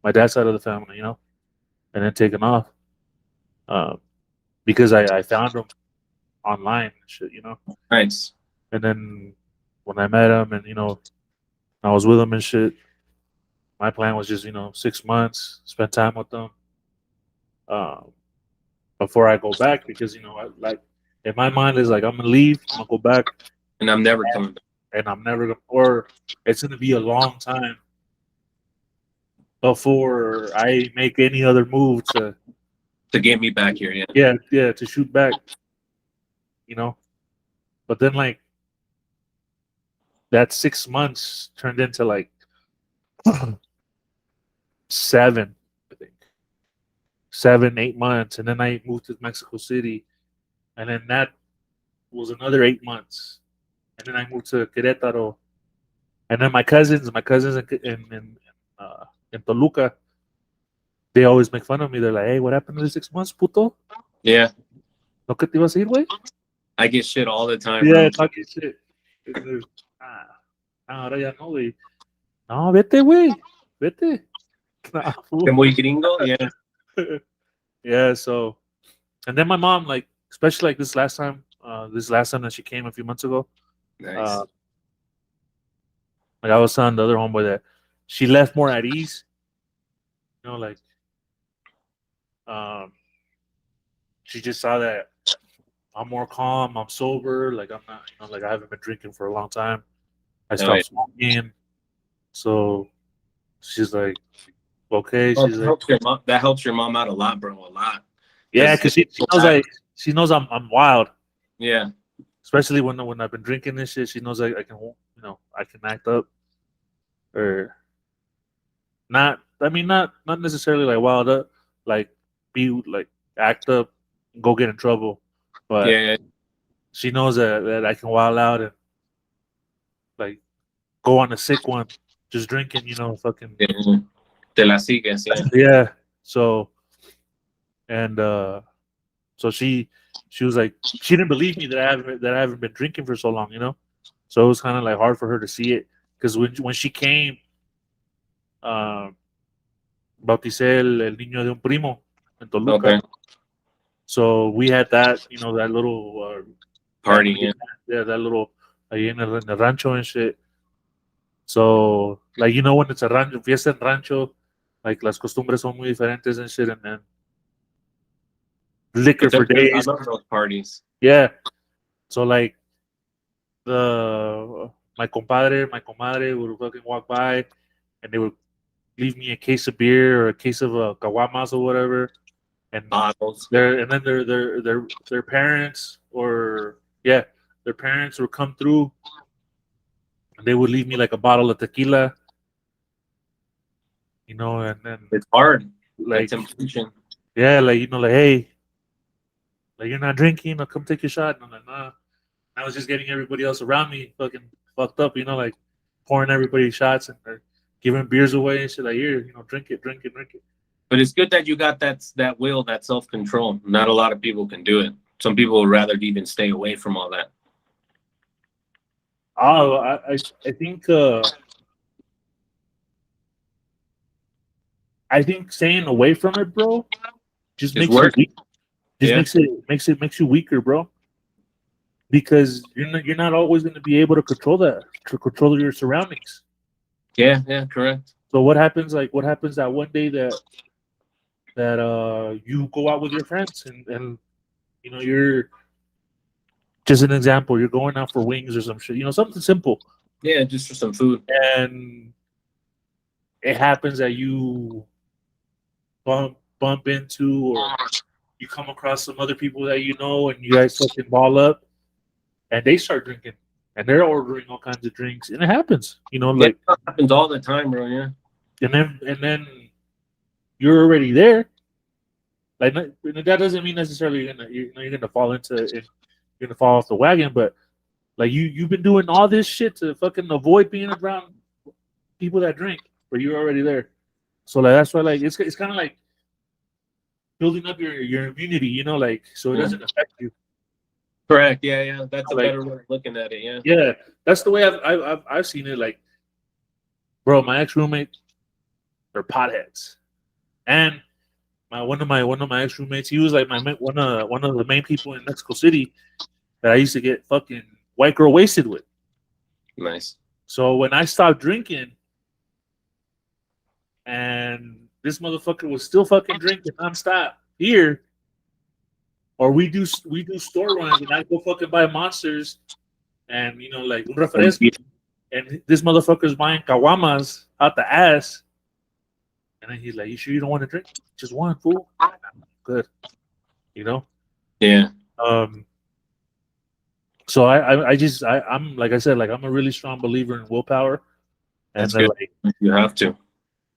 my dad's side of the family, you know, and then taking off, um, because I found him online and shit, you know, Nice. and then when I met him and you know I was with him and shit. My plan was just, you know, 6 months, spend time with them um, before I go back because, you know, like in my mind is like I'm gonna leave, I'm gonna go back, And I'm never coming back and I'm never gonna, or it's gonna be a long time before I make any other move to get me back here. Yeah. yeah, to shoot back, you know. But then like that 6 months turned into like 7, I think 7, 8 months, and then I moved to Mexico City, and then that was another 8 months, and then I moved to Querétaro, and then my cousins in Toluca, they always make fun of me. They're like, "Hey, what happened to the 6 months, puto? Yeah. ¿No que te ibas a ir, güey?" I get shit all the time, Yeah, bro. talking shit. Ah, ahora ya no, güey. No, vete, güey, vete. Nah, Que fool. muy gringo. Yeah. Yeah, so and then my mom, like, especially like this last time that she came a few months ago, Nice. uh, like I was telling the other homeboy that she left more at ease. You know, like um, she just saw that I'm more calm, I'm sober, like I'm not, you know, like I haven't been drinking for a long time. I Oh, yeah. stopped smoking, so she's like, okay, Well, she's like, that helps your mom out a lot, bro. A lot. yeah, 'Cause because she knows she knows I'm wild, yeah. especially when I've been drinking this shit. She knows I can, you know, I can act up or not. I mean, not necessarily like wild up, like be like act up, go get in trouble, but Yeah. she knows that I can wild out and like go on a sick one, just drinking, you know, fucking Yeah. Te la sigues. Yeah. yeah. So and so she was like she didn't believe me that I haven't been drinking for so long, you know. So it was kind of like hard for her to see it because when she came, uh, bauticé el niño de un primo en Toluca. Okay. So we had that, you know, that little Party. family, Yeah. yeah, that little ahí in the rancho and shit. So, like, you know, when it's a rancho, fiesta en rancho, like, las costumbres son muy diferentes and shit, and then liquor But for I days. love those parties. Yeah. So, like, my compadre, my comadre would fucking walk by and they would leave me a case of beer or a case of caguamas or whatever. And Bottles. and then their parents or, yeah, their parents would come through, and they would leave me like a bottle of tequila, and then It's hard. like, That temptation. yeah, like like, hey, like you're not drinking, I'll come take your shot. And I'm like, nah. I was just getting everybody else around me fucking fucked up, like pouring everybody shots and giving beers away and shit. Like, here, drink it, drink it, drink it. But it's good that you got that will, that self control. Not a lot of people can do it. Some people would rather even stay away from all that. Oh, I think staying away from it, bro, just It's makes you work. weak. Just Yeah. makes you weaker, bro. Because you're not always going to be able to control your surroundings. Yeah, correct. So what happens that one day that you go out with your friends and you're just an example, you're going out for wings or some shit, something simple. Yeah, just for some food. And it happens that you bump into, or you come across some other people that and you guys fucking ball up, and they start drinking, and they're ordering all kinds of drinks, and it happens, like, it happens all the time, bro. Yeah. and then you're already there. Like, that doesn't mean necessarily you're gonna fall into it, you're gonna fall off the wagon, but like you've been doing all this shit to fucking avoid being around people that drink, but you're already there. So like that's why, like, it's kind of like building up your immunity, like, so it doesn't affect you. Correct. Yeah. That's a Like, better way of looking at it. Yeah. Yeah, that's the way I've seen it. Like, bro, my ex roommate, they're potheads, and one of my ex roommates, he was like one of the main people in Mexico City that I used to get fucking white girl wasted with. Nice. So when I stopped drinking, and this motherfucker was still fucking drinking nonstop here, or we do store runs, and I go fucking buy monsters, and like un refresco, and this motherfucker's buying caguamas out the ass, and then he's like, "You sure you don't want to drink? Just one, fool." Good, Yeah. So I'm like I said, like, I'm a really strong believer in willpower, and That's good. like, You have to.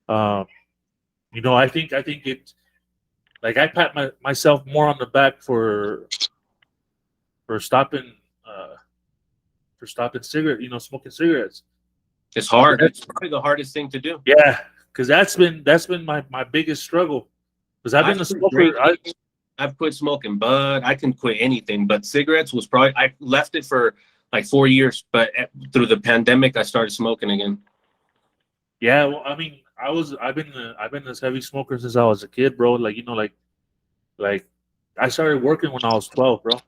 I think it, like, I pat myself more on the back for stopping smoking cigarettes. It's hard. It's probably the hardest thing to do. Yeah, because that's been my biggest struggle. Because I've been a smoker. I've quit smoking bud. I can quit anything, but cigarettes was probably, I left it for like 4 years, but through the pandemic, I started smoking again. Yeah, well, I mean, I've been this heavy smoker since I was a kid, bro. Like, like I started working when I was 12, bro,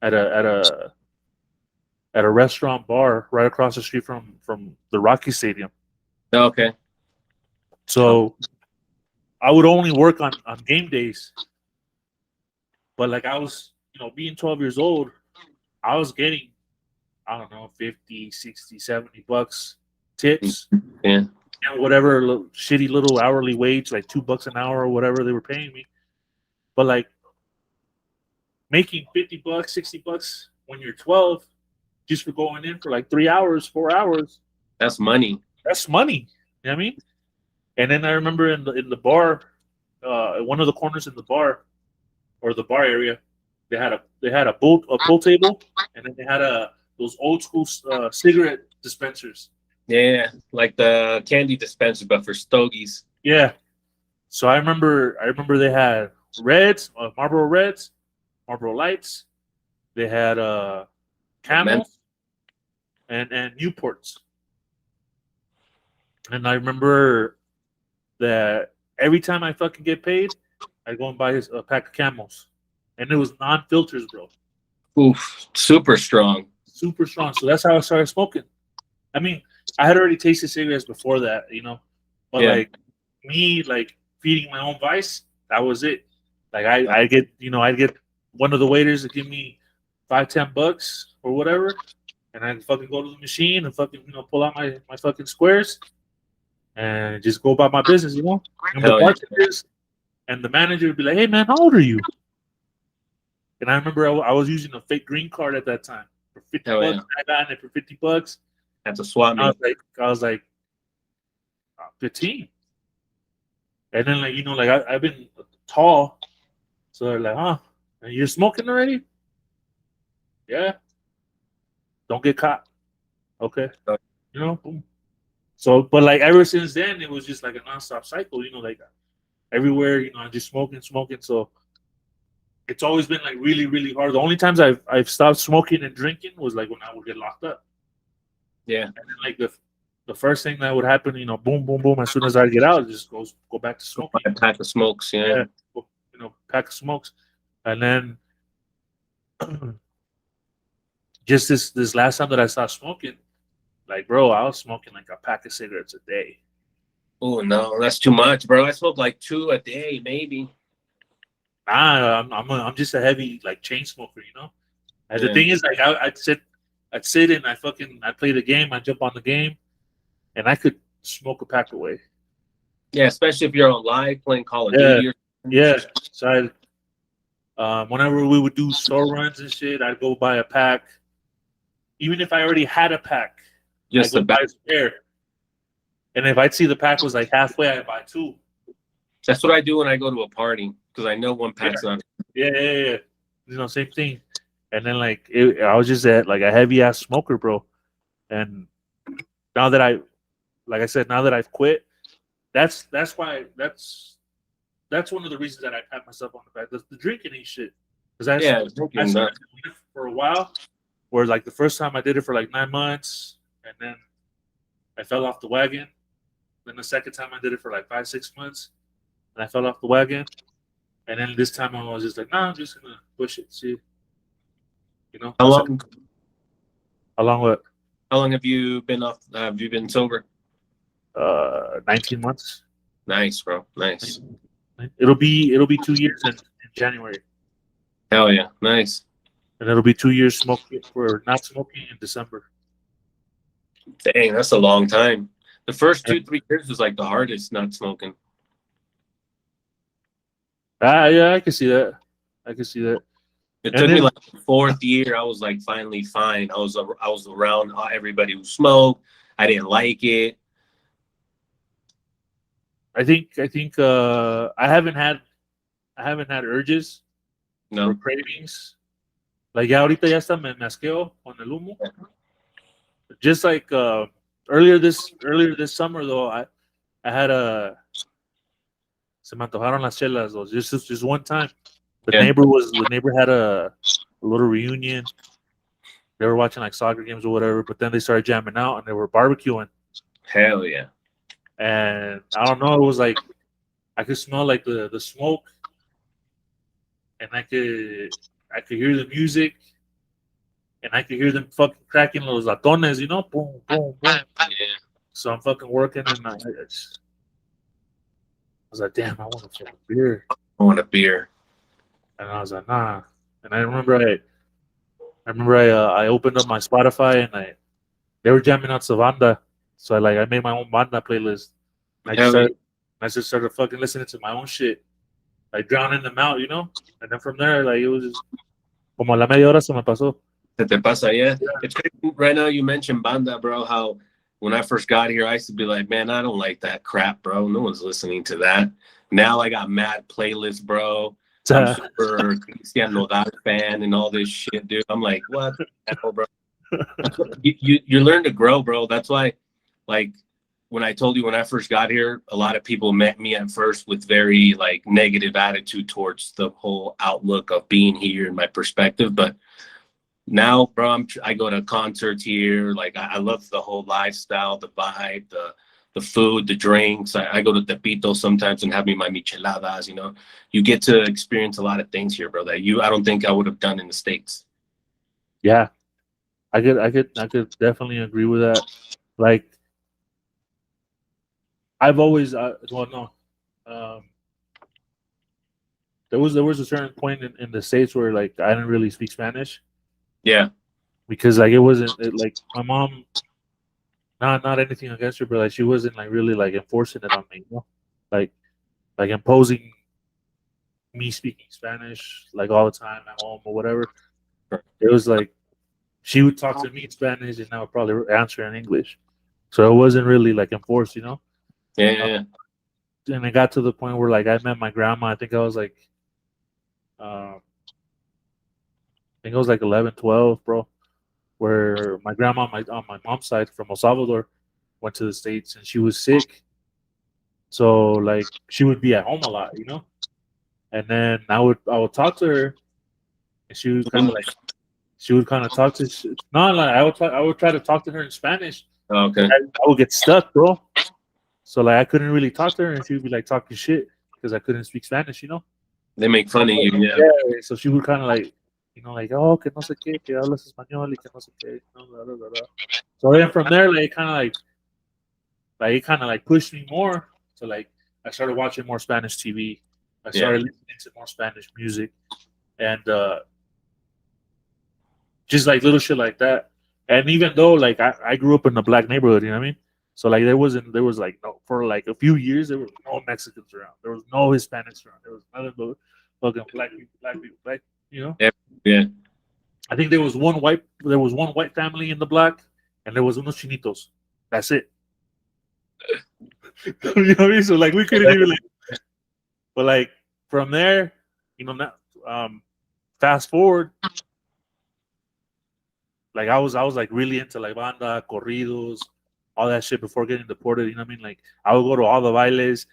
at a restaurant bar right across the street from the Rocky Stadium. Okay. So I would only work on game days. But like, I was, being 12 years old, I was getting, I don't know, 50, 60, 70 bucks tips. Yeah. And whatever shitty little hourly wage, like $2 an hour or whatever they were paying me. But like, making 50 bucks, 60 bucks when you're 12, just for going in for like 3 hours, 4 hours. That's money. That's money. You know what I mean? And then I remember in the bar, one of the corners in the bar, or the bar area, they had a pool table, and then they had those old school cigarette dispensers. Yeah, like the candy dispenser, but for stogies. Yeah. So I remember they had Reds, Marlboro Reds, Marlboro Lights. They had Camels and Newports. And I remember that every time I fucking get paid, I go and buy a pack of Camels, and it was non-filters, bro. Oof, super strong. Super strong. So that's how I started smoking. I mean, I had already tasted cigarettes before that, but like, me, like, feeding my own vice, that was it. Like, I'd get one of the waiters to give me $5-10 or whatever, and I'd fucking go to the machine and fucking pull out my fucking squares and just go about my business, And the bartenders and the manager would be like, "Hey man, how old are you?" And I remember I was using a fake green card at that time. for 50 Hell bucks. yeah. I got it for $50. That's a swap I meet. was like 15. And then like I've been tall, so they're like, huh? And you're smoking already? Yeah. Don't get caught. Okay. Boom. So, but like ever since then, it was just like a nonstop cycle. Like everywhere. I'm just smoking. So it's always been like really, really hard. The only times I've stopped smoking and drinking was like when I would get locked up. Yeah. And then like the first thing that would happen, boom, boom, boom. As soon as I get out, it just go back to smoking. A pack of smokes. Yeah. Pack of smokes, and then just this last time that I stopped smoking, like bro, I was smoking like a pack of cigarettes a day. Oh no, that's too much, bro. I smoke like 2 a day, maybe. Nah, I'm just a heavy like chain smoker, And the Yeah. thing is, like I'd sit and I'd play the game, I'd jump on the game, and I could smoke a pack away. Yeah, especially if you're on live playing Call of Yeah. Duty. Yeah. So whenever we would do store runs and shit, I'd go buy a pack. Even if I already had a pack, Just I'd go about. buy a spare. And if I'd see the pack was like halfway, I'd buy 2. That's what I do when I go to a party because I know one pack's not. Yeah. Same thing. And then like I was just like a heavy ass smoker, bro. And now that like I said, now that I've quit, that's one of the reasons that I pat myself on the back. The drinking ain't shit. Because I started doing it for a while, where like the first time I did it for like 9 months, and then I fell off the wagon. Then the second time I did it for like 5-6 months, and I fell off the wagon. And then this time I was just like, nah, I'm just gonna push it. See, How long? How long? What? How long have you been off? Have you been sober? 19 months. Nice, bro. Nice. It'll be 2 years in January. Hell yeah, nice. And it'll be 2 years smoking for not smoking in December. Dang, that's a long time. The first 2-3 years was like the hardest not smoking. Yeah, I can see that. It took me like the 4th year. I was like finally fine. I was around everybody who smoked. I didn't like it. I think I haven't had urges or cravings. Like ya ahorita ya hasta me asqueo con el humo. Just like earlier this summer though, I had se me antojaron las chelas though. Just one time. The neighbor had a little reunion. They were watching like soccer games or whatever, but then they started jamming out and they were barbecuing. Hell yeah. And I don't know, it was like I could smell like the smoke, and I could hear the music, and I could hear them fucking cracking los latones, boom, boom, boom. Yeah. So I'm fucking working, and I was like, damn, I want a fucking beer. I want a beer. And I was like, nah. And I remember I opened up my Spotify and they were jamming out Savanda. So I made my own banda playlist. I just started fucking listening to my own shit, like drowning them out, And then from there, like it was just como a la media hora se me pasó. Se te pasa, yeah. It's crazy. Right now you mentioned banda, bro. How when I first got here, I used to be like, man, I don't like that crap, bro. No one's listening to that. Now I got mad playlists, bro. I'm super Cristian Nodal fan and all this shit, dude. I'm like, what the hell, bro? You learn to grow, bro. That's why, like, when I told you when I first got here, a lot of people met me at first with very like negative attitude towards the whole outlook of being here and my perspective. But now, bro, I go to concerts here. Like, I love the whole lifestyle, the vibe, the food, the drinks. I go to Tepito sometimes and have me my micheladas. You get to experience a lot of things here, bro, that I don't think I would have done in the States. Yeah, I could definitely agree with that. Like, I've always there was a certain point in the States where like I didn't really speak Spanish. Yeah, because like it wasn't like my mom. Not anything against her, but like she wasn't like really like enforcing it on me, like imposing me speaking Spanish like all the time at home or whatever. It was like she would talk to me in Spanish, and I would probably answer in English. So it wasn't really like enforced, you know. Yeah. And it got to the point where like I met my grandma. I think I was like, I think I was like 11, 12, bro. Where my grandma, on my mom's side from El Salvador, went to the States, and she was sick. So like she would be at home a lot, you know. And then I would talk to her, and she would kind of talk to no, like I would try to talk to her in Spanish. Okay. I would get stuck, bro. So like I couldn't really talk to her, and she would be like talking shit because I couldn't speak Spanish, you know. They make fun of you. Yeah. Yeah. So she would kind of like, you know, like, oh, que no sé qué, que hablas español y que no sé qué, no, blah, blah, blah, blah. So then from there, like, it kind of like pushed me more. So like I started watching more Spanish TV. I started listening to more Spanish music, and just like little shit like that. And even though like I grew up in a black neighborhood, you know what I mean? So like there was like no, for like a few years there were no Mexicans around. There was no Hispanics around. There was nothing but fucking black people, black, you know? Yeah. I think there was one white family in the block, and there was unos chinitos. That's it. You know what I mean? So like we couldn't even like, but like from there, you know, now, fast forward, like I was like really into like banda, corridos, all that shit before getting deported. You know what I mean? Like I would go to all the bailes.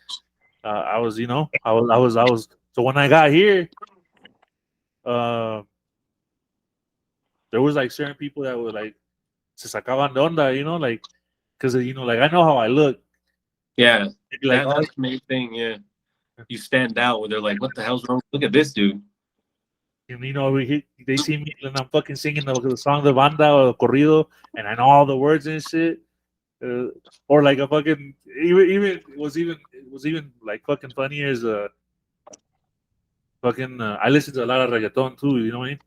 I was, you know, I was. So when I got here, uh, there was like certain people that were like se sacaban de onda, you know, like because you know, like I know how I look. Yeah. They'd be like, That's the main thing. Yeah. You stand out where they're like, what the hell's wrong? Look at this dude. and you know, they see me and I'm fucking singing the song de banda or corrido, and I know all the words and shit. Or like a fucking it was even like fucking funny as fucking I listened to a lot of reggaeton too, you know what I mean?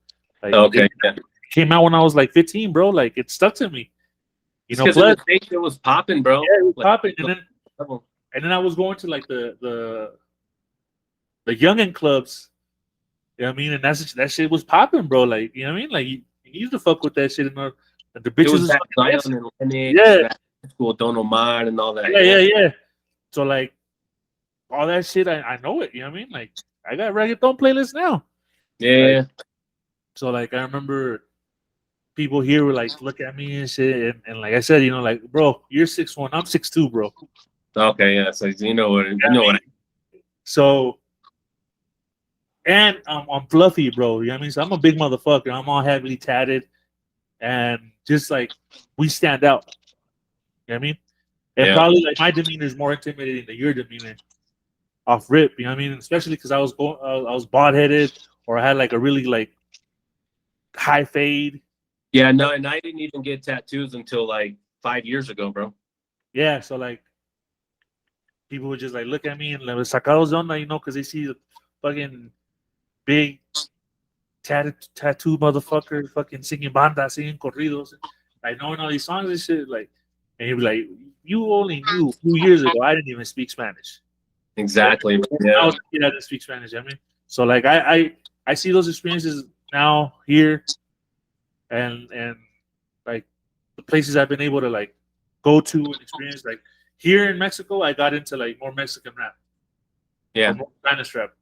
Like Okay. it came out when I was like 15, bro. Like it stuck to me. You know, because plus the stage it was popping, bro. yeah, it was Like, popping, and then I was going to like the youngin clubs. You know what I mean? And that shit was popping, bro. Like, you know what I mean? Like you used to fuck with that shit, and the bitches it was was that fucking Zion dancing. and Lennox, Yeah, that school Don Omar and all that. yeah. So like all that shit, I know it. You know what I mean? Like I got reggaeton playlists now. Yeah. Like, so like I remember people here were like look at me and shit, and like I said, you know, like bro, you're 6'1", I'm 6'2", bro. Okay, yeah. So you know what So and I'm fluffy, bro. You know what I mean? So I'm a big motherfucker. I'm all heavily tatted, and just like we stand out. You know what I mean? And probably like my demeanor is more intimidating than your demeanor off rip. You know what I mean? Especially because I was bald headed, or I had like a really like high fade. Yeah, no, and I didn't even get tattoos until like 5 years ago, bro. Yeah, so like people would just like look at me and like sacados de onda, you know, because they see the fucking big tattoo motherfucker fucking singing banda, singing corridos, like knowing all these songs and shit. Like, and he'd be like, "You only knew a few years ago. I didn't even speak Spanish." Exactly. I was I didn't speak Spanish. I mean, so like I see those experiences now here, and like the places I've been able to like go to and experience. Like here in Mexico, I got into like more Mexican rap, more Spanish rap,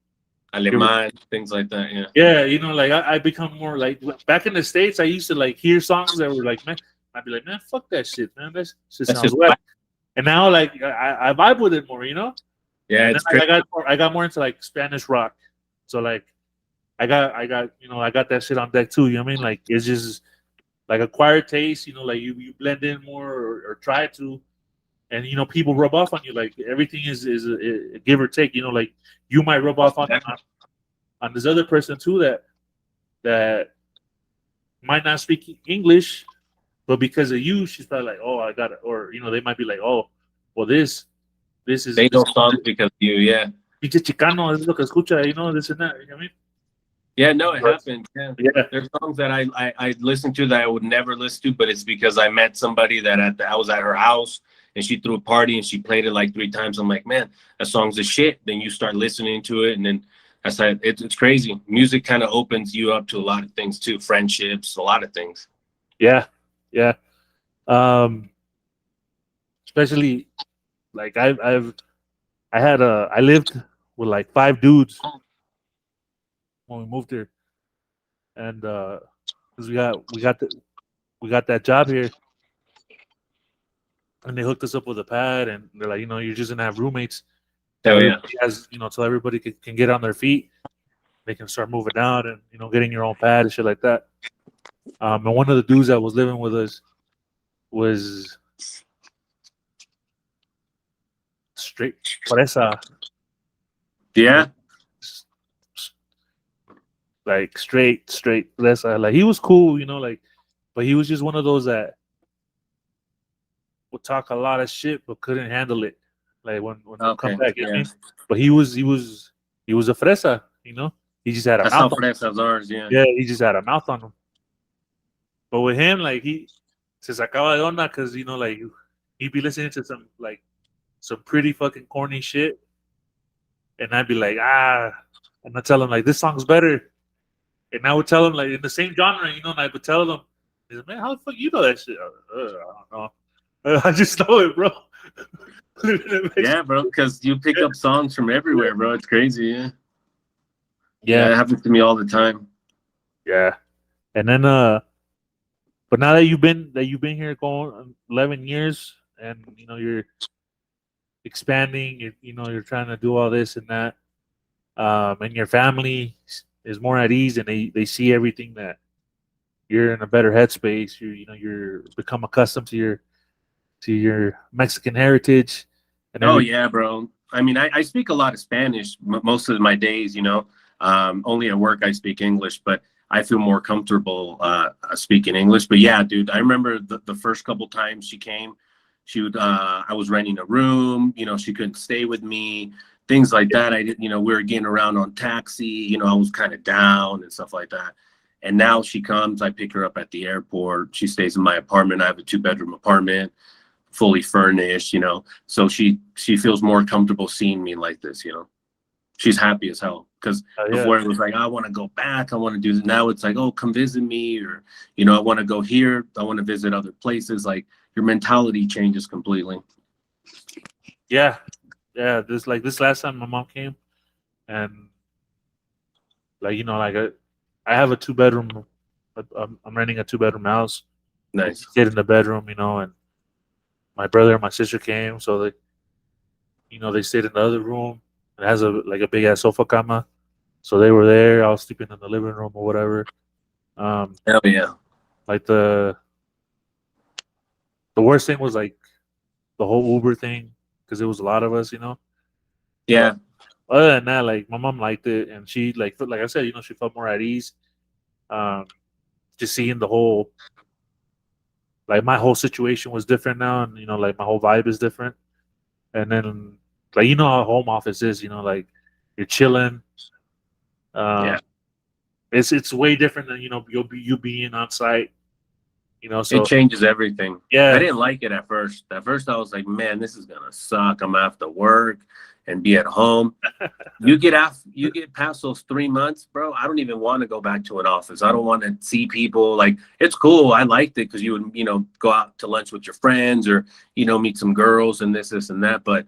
Alemán, things like that. Yeah. Yeah, you know, like I become more like back in the States. I used to like hear songs that were like, man, I'd be like, man, fuck that shit, man. That shit sounds whack. And now like I vibe with it more, you know. Yeah, and then I got more into like Spanish rock. So like I got that shit on deck too. You know what I mean? Like it's just like acquired taste. You know, like you blend in more or try to, and you know people rub off on you. Like everything is a give or take. You know, like you might rub off on this other person too that might not speak English, but because of you, she's probably like, oh, I got it. Or you know, they might be like, oh, well, this is they know songs because of you, yeah. Pinche Chicano, es lo que escucha, you know, this and that. You know what I mean? Yeah, no, it happened. Yeah. Yeah. There's songs that I listen to that I would never listen to, but it's because I met somebody that I was at her house and she threw a party and she played it like 3 times. I'm like, man, that song's a shit. Then you start listening to it, and then I said, it's crazy. Music kind of opens you up to a lot of things too, friendships, a lot of things. Yeah, yeah. Um, especially like I lived with like 5 dudes when we moved here, and because we got that job here, and they hooked us up with a pad, and they're like, you're just gonna have roommates till Hell yeah. everybody has, till everybody can get on their feet. They can start moving out and getting your own pad and shit like that. And one of the dudes that was living with us was straight fresa, Yeah. like straight fresa. Like he was cool, like, but he was just one of those that would talk a lot of shit but couldn't handle it. Like when you come Okay. back, Yeah. but he was a fresa. He just had a That's how mouth on him. fresas ours. Yeah. Yeah, he just had a mouth on him. But with him, like he se sacaba de onda because like he'd be listening to some pretty fucking corny shit, and I'd be like, and I tell him like this song's better, and I would tell him like in the same genre, and I would tell him, he's like, man, how the fuck you know that shit? I don't know. I just know it, bro. Yeah, bro. Because you pick up songs from everywhere, bro. It's crazy. Yeah. Yeah, Yeah, it happens to me all the time. yeah. And then but now that you've been here going 11 years, and you're expanding, you're trying to do all this and that, and your family is more at ease, and they see everything that you're in a better headspace. You're become accustomed to your Mexican heritage and Oh everything. yeah, bro. I mean, I speak a lot of Spanish most of my days. Only at work I speak English, but I feel more comfortable speaking English. But yeah, dude, I remember the first couple times she came. I was renting a room. She couldn't stay with me. Things like that. I didn't. We were getting around on taxi. I was kind of down and stuff like that. And now she comes. I pick her up at the airport. She stays in my apartment. I have a 2-bedroom apartment, fully furnished. So she feels more comfortable seeing me like this. She's happy as hell, because Yeah. before it was like, I want to go back, I want to do this. Now it's like, oh, come visit me, or I want to go here, I want to visit other places. Like, your mentality changes completely. Yeah, yeah. This last time my mom came, and I have a 2-bedroom. I'm renting a 2-bedroom house. Nice. Stayed in the bedroom, and my brother and my sister came, so they stayed in the other room. It has a big ass sofa cama, so they were there. I was sleeping in the living room or whatever. Hell yeah. Like the worst thing was like the whole Uber thing, because it was a lot of us. Yeah. But other than that, like my mom liked it, and she like I said, she felt more at ease. Um, just seeing the whole, like, my whole situation was different now, and like my whole vibe is different. And then, like, how home office is, like you're chilling. Yeah. Um, it's way different than you being on site. It So changes everything. I yeah, didn't like it at first. At first I was like, man, this is gonna suck. I'm gonna have to work and be at home. You get past those 3 months, bro. I don't even want to go back to an office. I don't want to see people. Like, it's cool. I liked it because you would, go out to lunch with your friends, or, meet some girls and this and that. But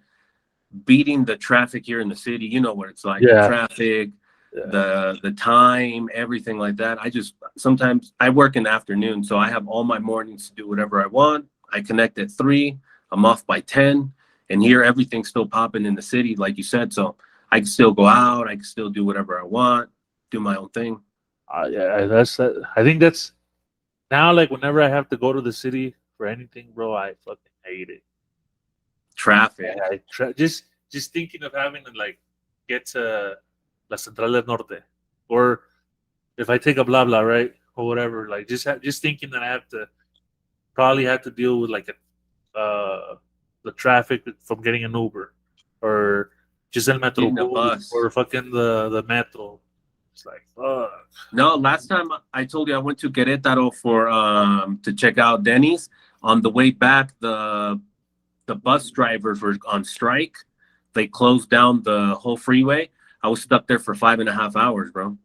beating the traffic here in the city, you know what it's like. The yeah, traffic, yeah, the time, everything like that. Sometimes I work in the afternoon, so I have all my mornings to do whatever I want. I connect at 3. I'm off by 10. And here everything's still popping in the city, like you said. So I can still go out. I can still do whatever I want, do my own thing. yeah. That's that. I think that's now, like, whenever I have to go to the city for anything, bro, I fucking hate it. Traffic. Just thinking of having to, like, get to La Central del Norte, or if I take a blah blah, right, or whatever, like, just thinking that I probably have to deal with like the traffic from getting an Uber, or just el metro Getting a bus, bus. or fucking the metro. It's like, fuck. No, last time I told you I went to Querétaro for to check out Denny's. On the way back, the bus drivers were on strike. They closed down the whole freeway. I was stuck there for 5.5 hours, bro,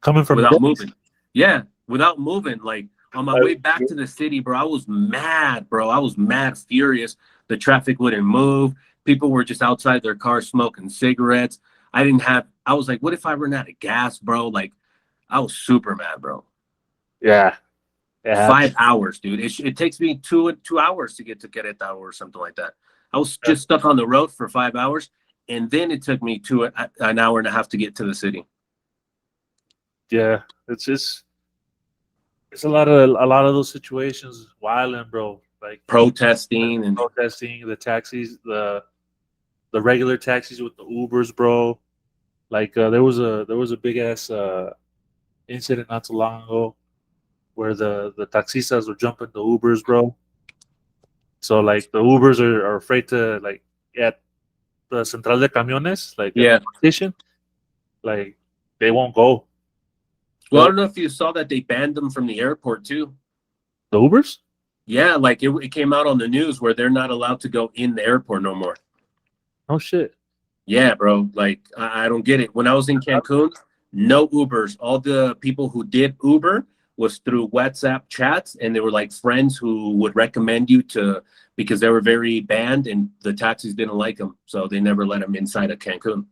Coming from without Denny's? moving. Yeah, without moving. Like, On my way back to the city, bro, I was mad, bro. I was mad, furious. The traffic wouldn't move. People were just outside their cars smoking cigarettes. I was like, what if I run out of gas, bro? Like, I was super mad, bro. Yeah. Yeah. 5 hours, dude. It takes me two hours to get to Querétaro or something like that. I was just stuck on the road for 5 hours, and then it took me an hour and a half to get to the city. Yeah. It's a lot of those situations, wilding, bro. Like Protesting and protesting, the taxis, the regular taxis with the Ubers, bro. Like there was a big ass incident not too long ago where the taxistas were jumping the Ubers, bro. So like the Ubers are afraid to like at the Central de Camiones, like at yeah. the station, like they won't go. Well, I don't know if you saw that they banned them from the airport too. The Ubers? Yeah, like it came out on the news where they're not allowed to go in the airport no more. Oh shit. Yeah, bro. Like I don't get it. When I was in Cancun, no Ubers. All the people who did Uber was through WhatsApp chats, and they were like friends who would recommend you to because they were very banned, and the taxis didn't like them, so they never let them inside of Cancun.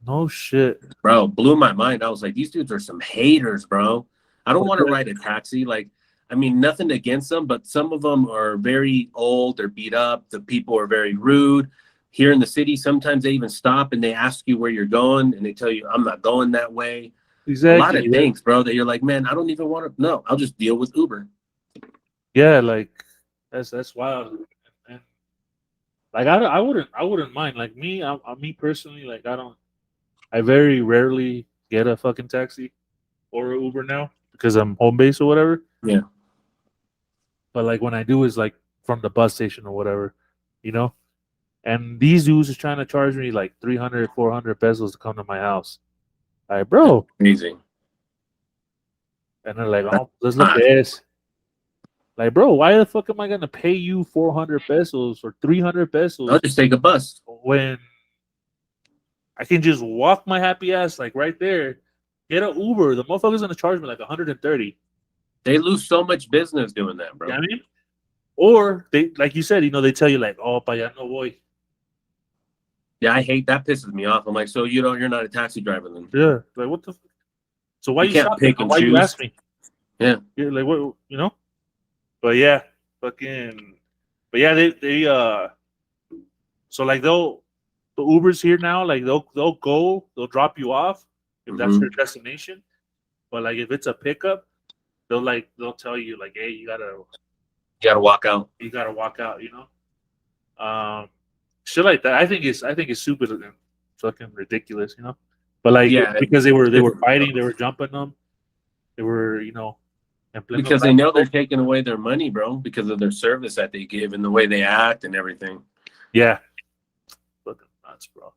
No shit. Bro, blew my mind. I was like, these dudes are some haters, bro. I don't want to ride a taxi. Like, I mean, nothing against them, but some of them are very old. They're beat up. The people are very rude. Here in the city, sometimes they even stop and they ask you where you're going, and they tell you, I'm not going that way. Exactly. A lot of things, bro, that you're like, man, I don't even want to. No, I'll just deal with Uber. Yeah, like that's wild. And like I wouldn't mind. Like me personally, like I very rarely get a fucking taxi or an Uber now because I'm home based or whatever. Yeah. But like when I do is like from the bus station or whatever, you know. And these dudes is trying to charge me like 300, 400 pesos to come to my house. Like, bro. Easy. And they're like, oh, let's look at this. Like, bro, why the fuck am I gonna pay you 400 pesos or 300 pesos? I'll just take a bus when I can just walk my happy ass like right there, get an Uber. The motherfucker's gonna charge me like 130. They lose so much business doing that, bro. You know what I mean? Or they, like you said, they tell you like, oh, pa allá no voy. Yeah, I hate that. Pisses me off. I'm like, so you're not a taxi driver then? Yeah, like what the? So why you can't pick and why choose? You ask me? Yeah, like what But yeah, fucking. But yeah, they So like the Ubers here now, like they'll drop you off if that's your destination. But like if it's a pickup, they'll tell you like, hey, you gotta walk out. You gotta walk out. Shit like that. I think it's super fucking ridiculous. But like because they were fighting, they were jumping them, they were because they know they're taking away their money, bro, because of their service that they give and the way they act and everything. Yeah. Fucking nuts, bro.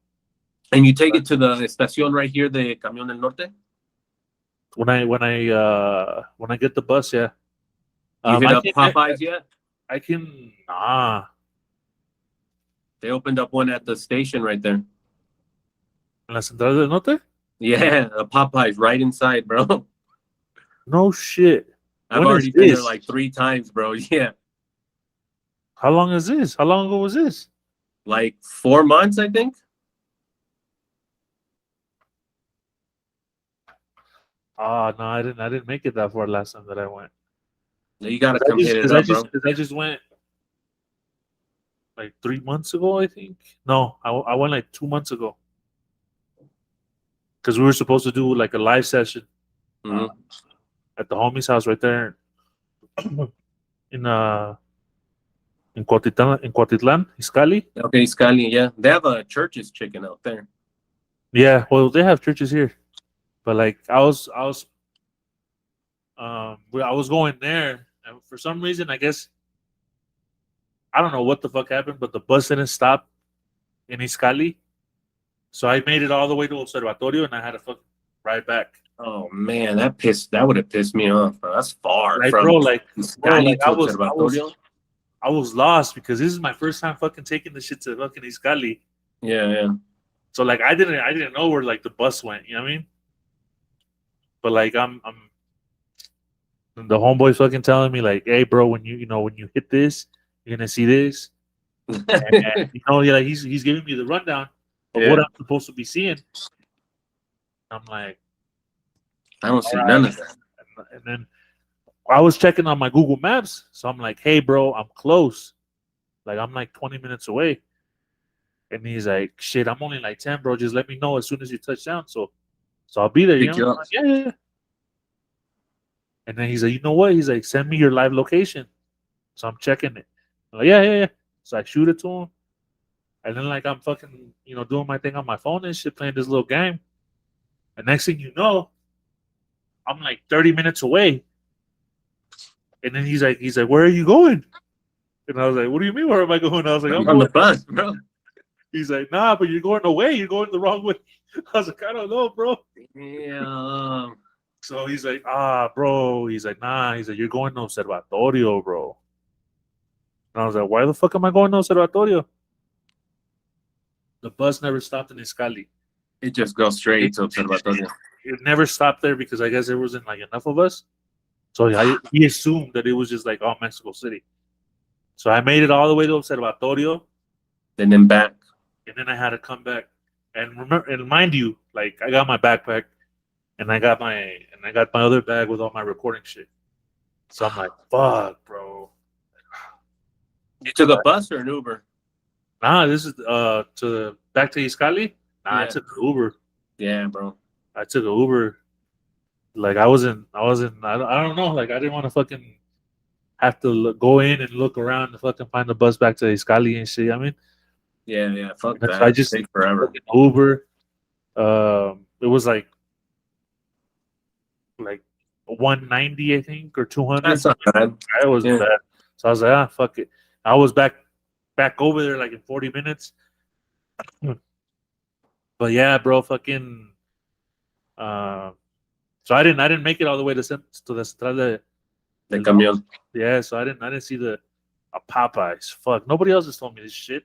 And you take it to the estación right here, the Camión del Norte? When I get the bus, yeah. You hit up Popeyes yet? I can They opened up one at the station right there. En la Central del Norte? Yeah, a Popeyes right inside, bro. No shit. I've already been there like 3 times, bro. Yeah. How long is this? How long ago was this? Like 4 months, I think. No, I didn't make it that far last time that I went. No, you gotta come hit it up, bro. I just went like 3 months ago, I think. No, I went like 2 months ago. Because we were supposed to do like a live session at the homie's house right there in Cuautitlán, Izcalli. Okay, Izcalli, yeah. They have a Church's chicken out there. Yeah, well, they have churches here, but like I was going there, and for some reason, I guess I don't know what the fuck happened, but the bus didn't stop in Izcalli, so I made it all the way to Observatorio, and I had to fucking ride back. Oh man, that would have pissed me off, bro. That's far like, from bro. Like, Izcalli to Observatorio. I was lost because this is my first time fucking taking this shit to fucking Izcalli. Yeah, yeah. So like I didn't know where like the bus went, you know what I mean? But like I'm And the homeboy's fucking telling me like, "Hey, bro, when you hit this, you're gonna see this." And like he's giving me the rundown of what Yeah. I'm supposed to be seeing. I'm like, I don't all see right. none of that. And then I was checking on my Google Maps, so I'm like, "Hey, bro, I'm close. Like I'm like 20 minutes away." And he's like, "Shit, I'm only like 10, bro. Just let me know as soon as you touch down, so I'll be there." Pick you I'm up. like, yeah. And then he's like, "You know what?" He's like, "Send me your live location." So I'm checking it. I'm like, yeah. So I shoot it to him. And then like I'm fucking, doing my thing on my phone and shit, playing this little game. And next thing you know, I'm like 30 minutes away. And then he's like, "Where are you going?" And I was like, "What do you mean, where am I going?" I was like, "I'm I'm on the going." bus, bro. He's like, "Nah, but you're going away. You're going the wrong way." I was like, "I don't know, bro." Yeah. So he's like, bro. He's like, "Nah." He's like, "You're going to Observatorio, bro." And I was like, "Why the fuck am I going to Observatorio?" The bus never stopped in Iscali. It just goes straight It, to Observatorio. it never stopped there because I guess there wasn't like enough of us. So he assumed that it was just like Mexico City. So I made it all the way to Observatorio, And then back. and then I had to come back. And remember, and mind you, like I got my backpack, and I got my other bag with all my recording shit. So I'm like, fuck, bro. You took a bus or an Uber? Nah, this is back to Iscali. Nah, I Yeah. took an Uber. Yeah, bro. I took an Uber. Like I don't know. Like I didn't want to fucking have to go in and look around and fucking find the bus back to Iscali and shit. I mean, Yeah. Fuck so I that. just Take forever. fucking Uber. It was like 190, I think, or 200. That's not bad. That was Yeah. bad. So I was like, fuck it. I was back over there like in 40 minutes. But yeah, bro, fucking. Uh, so I didn't make it all the way to the Central The del camión. Yeah, so I didn't see the Popeyes. Fuck, nobody else has told me this shit.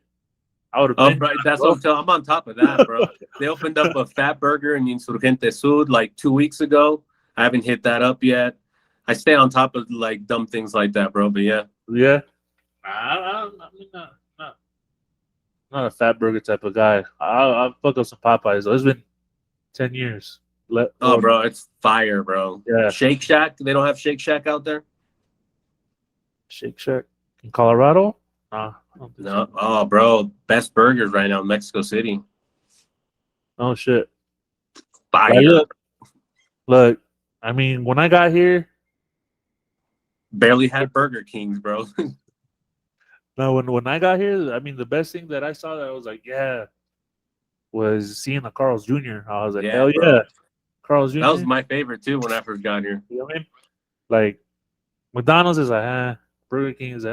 I would have Oh, been, bro, that's bro. what I'm telling. I'm on top of that, bro. They opened up a Fat Burger in Insurgente Sud like 2 weeks ago. I haven't hit that up yet. I stay on top of like dumb things like that, bro. But yeah, Yeah, I'm not a fat burger type of guy. I'll fuck up some Popeyes. Though. It's been 10 years. oh, bro, it's fire, bro. Yeah. Shake Shack. They don't have Shake Shack out there. Shake Shack in Colorado? Nah, I don't think No. so. Oh, bro, best burgers right now in Mexico City. Oh shit. Fire. Like, look. I mean, when I got here, Barely had Burger Kings, bro. no, when I got here, I mean, the best thing that I saw that I was like, yeah, was seeing a Carl's Jr. I was like, Yeah, hell bro. yeah, Carl's Jr. That was my favorite too when I first got here. You know what I mean? Like McDonald's is like, Burger King is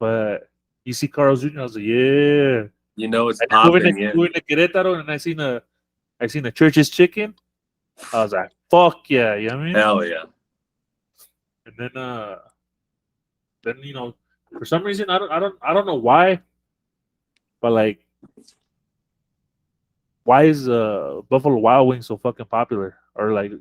but you see Carl's Jr. I was like, yeah. You know it's I popping, yeah. moving to Querétaro and I seen the Church's Chicken. I was like, fuck yeah, you know what I mean? Hell yeah. And then for some reason I don't know why, but like, why is Buffalo Wild Wings so fucking popular? Or like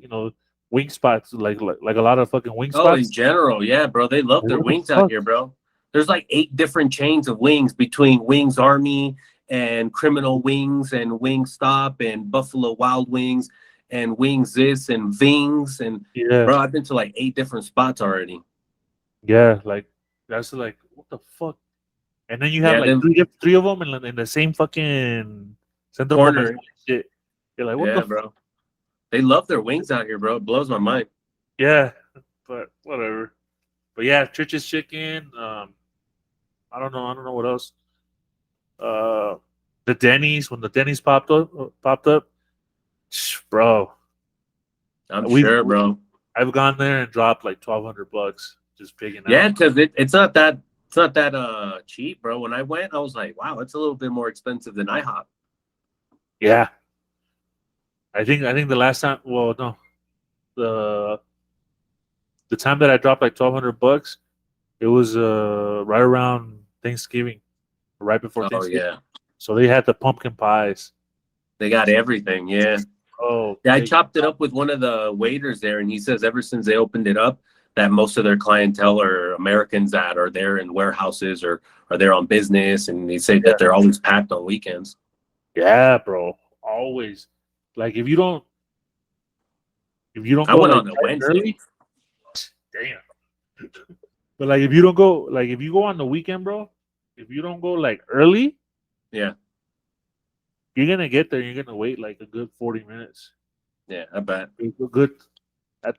wing spots, like a lot of fucking wing Oh, in spots. general, yeah, bro. They love their What the wings out fuck? here, bro. There's like 8 different chains of wings between Wings Army and Criminal Wings and Wingstop and Buffalo Wild Wings and Wings this and Vings and Yeah, bro, I've been to like 8 different spots already. yeah, like that's like what the fuck. And then you have Yeah, like then three of them in the same fucking centro corner. comercial shit. You're like, what Yeah, the bro. They love their wings out here, bro. It blows my mind. Yeah, but whatever. But yeah, Church's Chicken. I don't know what else. The Denny's, when the Denny's popped up, bro. I'm We sure, bro. I've gone there and dropped like $1,200 just pigging Yeah, out. because it's not that cheap, bro. When I went, I was like, wow, it's a little bit more expensive than IHOP. Yeah, I think the last time. Well, no, the time that I dropped like $1,200, it was right around Thanksgiving, right before Oh Thanksgiving. yeah. So they had the pumpkin pies. They got everything, yeah. Oh, Yeah, I chopped it up with one of the waiters there, and he says ever since they opened it up, that most of their clientele are Americans that are there in warehouses or are there on business, and they say Yeah. that they're always packed on weekends. Yeah, bro. Always. Like if you don't I go went like on a right Wednesday. early, damn. But like if you don't go like if you go on the weekend, bro, if you don't go like early, Yeah, you're gonna get there. You're gonna wait like a good 40 minutes. yeah, I bet. A good at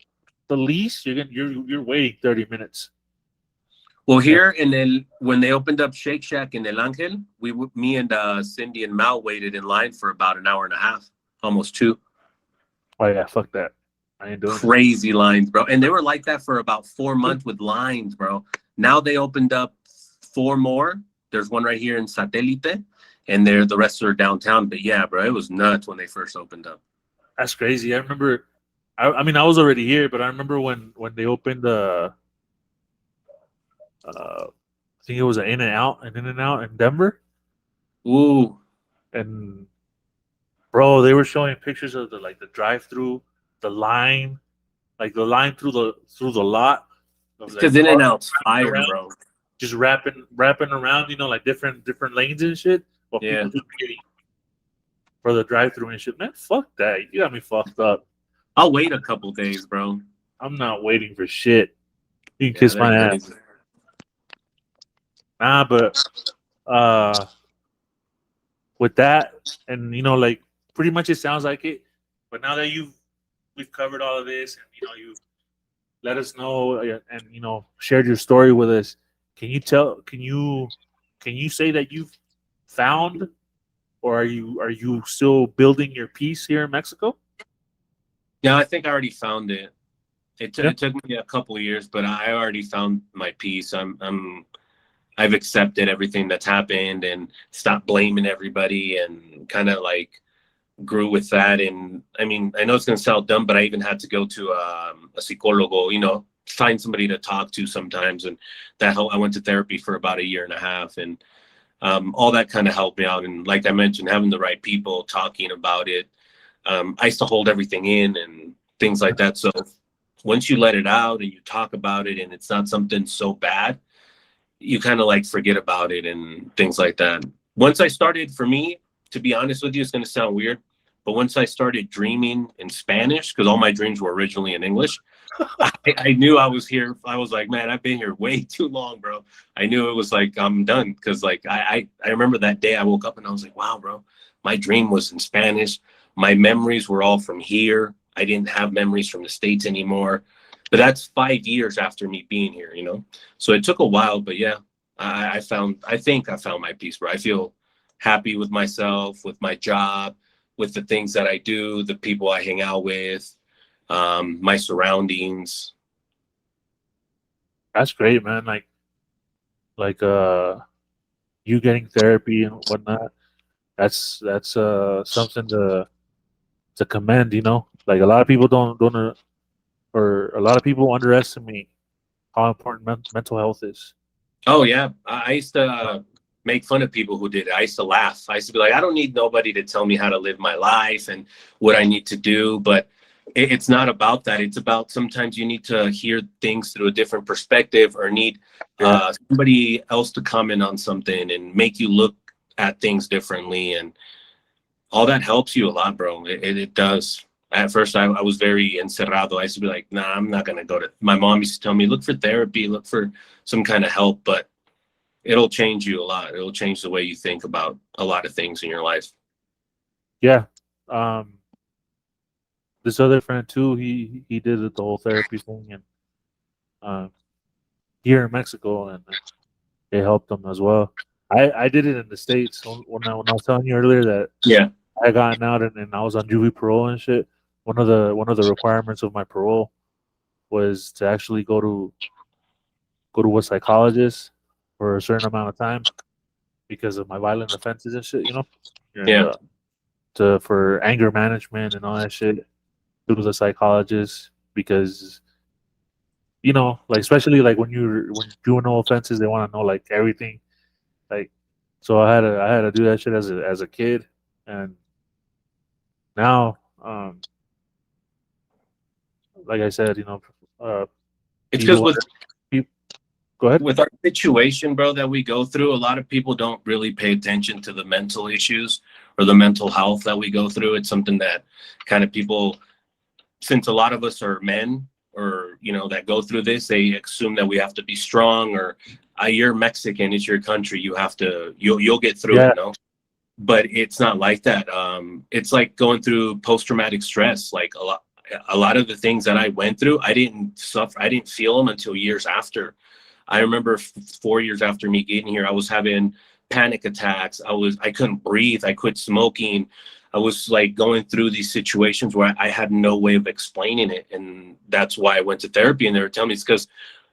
the least, you're waiting 30 minutes. Well, Yeah. here in El, when they opened up Shake Shack in El Angel, me and Cindy and Mal waited in line for about an hour and a half, almost two. Oh yeah, fuck that. I ain't doing it. Crazy lines, bro. And they were like that for about 4 months with lines, bro. Now they opened up four more. There's one right here in Satélite, and the rest are downtown. But yeah, bro, it was nuts when they first opened up. That's crazy. I remember. I mean, I was already here, but I remember when they opened the. I think it was an In and Out in Denver, Ooh, and bro, they were showing pictures of the drive through, the line, like the line through the lot of it's like because In and cars Out's wrapping fire, around, bro. just wrapping around, like different lanes and shit, while Yeah, people just getting for the drive through and shit. Man, fuck that. You got me fucked up. I'll wait a couple days, bro. I'm not waiting for shit. You can Yeah, kiss they're my ass. crazy. Nah, but uh, with that, and like pretty much it sounds like it. But now that we've covered all of this, and you've let us know, and shared your story with us. Can you tell? Can you say that you've found, or are you still building your piece here in Mexico? Yeah, I think I already found it. Yeah, It took me a couple of years, but I already found my piece. I've accepted everything that's happened and stopped blaming everybody and kind of like grew with that. And I mean, I know it's going to sound dumb, but I even had to go to a psicólogo, find somebody to talk to sometimes. And that helped. I went to therapy for about a year and a half, and all that kind of helped me out. And like I mentioned, having the right people talking about it. I used to hold everything in and things like that. So once you let it out and you talk about it and it's not something so bad, you kind of like forget about it and things like that. Once I started, for me, to be honest with you, it's going to sound weird, but once I started dreaming in Spanish, because all my dreams were originally in English, I knew I was here. I was like, man, I've been here way too long, bro. I knew it was like I'm done because like I remember that day I woke up and I was like, wow, bro, my dream was in Spanish. My memories were all from here. I didn't have memories from the States anymore. But that's 5 years after me being here. So it took a while, but yeah, I think I found my peace, bro. I feel happy with myself, with my job, with the things that I do, the people I hang out with, my surroundings. that's great, man. Like you getting therapy and whatnot. That's something to commend. Like a lot of people don't or a lot of people underestimate how important mental health is. Oh yeah, I used to make fun of people who did it. I used to laugh. I used to be like, I don't need nobody to tell me how to live my life and what I need to do. But it's not about that. It's about sometimes you need to hear things through a different perspective or need Yeah, somebody else to comment on something and make you look at things differently. And all that helps you a lot, bro. It does. At first, I was very encerrado. I used to be like, nah, I'm not going to go to. My mom used to tell me, look for therapy, look for some kind of help. But it'll change you a lot. It'll change the way you think about a lot of things in your life. yeah. Um, this other friend too, he did the whole therapy thing, and um, here in Mexico, and it helped him as well. I did it in the States when I was telling you earlier that Yeah. I gotten out and I was on juvie parole and shit. One of the requirements of my parole was to actually go to a psychologist for a certain amount of time because of my violent offenses and shit, and Yeah. to for anger management and all that shit through the psychologist because like especially like when juvenile offenses they want to know like everything like so I had to do that shit as a kid and now like I said, uh It's Either because one. Go ahead. with our situation, bro, that we go through, a lot of people don't really pay attention to the mental issues or the mental health that we go through. It's something that kind of people, since a lot of us are men or, that go through this, they assume that we have to be strong or you're Mexican, it's your country. You'll get through Yeah. it, but it's not like that. It's like going through post-traumatic stress. Like a lot of the things that I went through, I didn't feel them until years after. I remember 4 years after me getting here, I was having panic attacks. I couldn't breathe. I quit smoking. I was like going through these situations where I had no way of explaining it. And that's why I went to therapy. And they were telling me it's because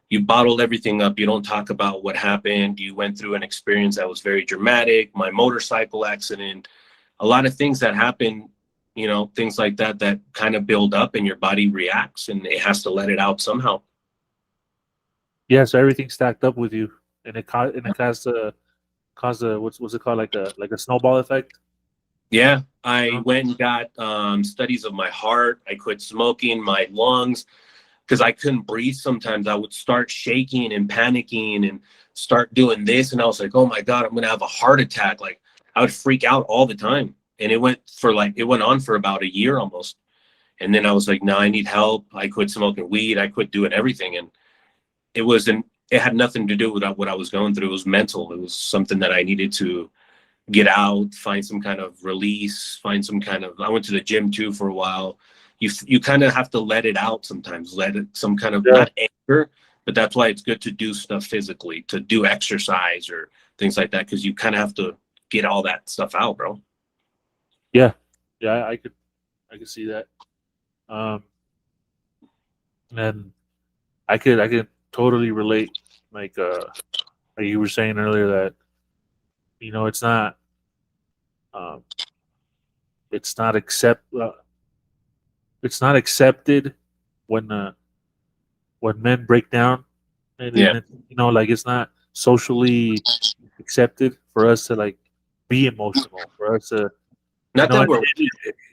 you bottled everything up. You don't talk about what happened. You went through an experience that was very dramatic, my motorcycle accident, a lot of things that happen, things like that kind of build up and your body reacts and it has to let it out somehow. Yeah, so everything stacked up with you, and it caused a what's it called, like a snowball effect. Yeah, I went and got studies of my heart. I quit smoking, my lungs, because I couldn't breathe sometimes. I would start shaking and panicking and start doing this. And I was like, oh my God, I'm going to have a heart attack. Like I would freak out all the time. And it went on for about a year almost. And then I was like, no, I need help. I quit smoking weed. I quit doing everything. And it had nothing to do with what I was going through. It was mental. It was something that I needed to get out, find some kind of release, I went to the gym too for a while. You kind of have to let it out sometimes, let it some kind of not anger, but that's why it's good to do stuff physically, to do exercise or things like that, because you kind of have to get all that stuff out, bro. Yeah, I could see that. And I could totally relate. Like you were saying earlier that it's not um, it's not it's not accepted when men break down, and Yeah. like it's not socially accepted for us to like be emotional, for us to Not that we're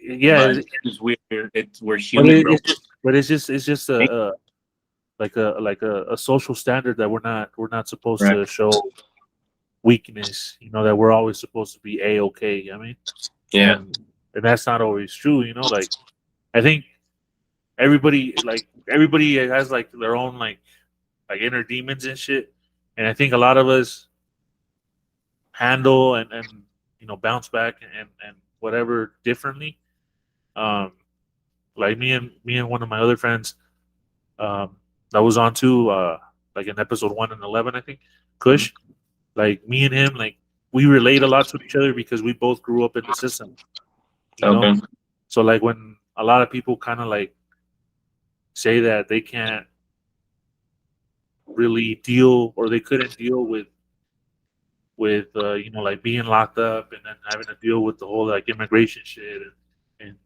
yeah, it's weird. We're human, bro. it's just a like a social standard that we're not supposed Right. to show weakness. That we're always supposed to be okay. I mean, Yeah. and that's not always true. Like I think everybody has like their own like inner demons and shit, and I think a lot of us handle and bounce back and whatever differently. Um, like me and one of my other friends, that was on to like in episode 1 and 11, I think, Kush. Like me and him, like we relate a lot to each other because we both grew up in the system. Okay. So like when a lot of people kind of like say that they can't really deal or they couldn't deal with like being locked up and then having to deal with the whole like immigration shit and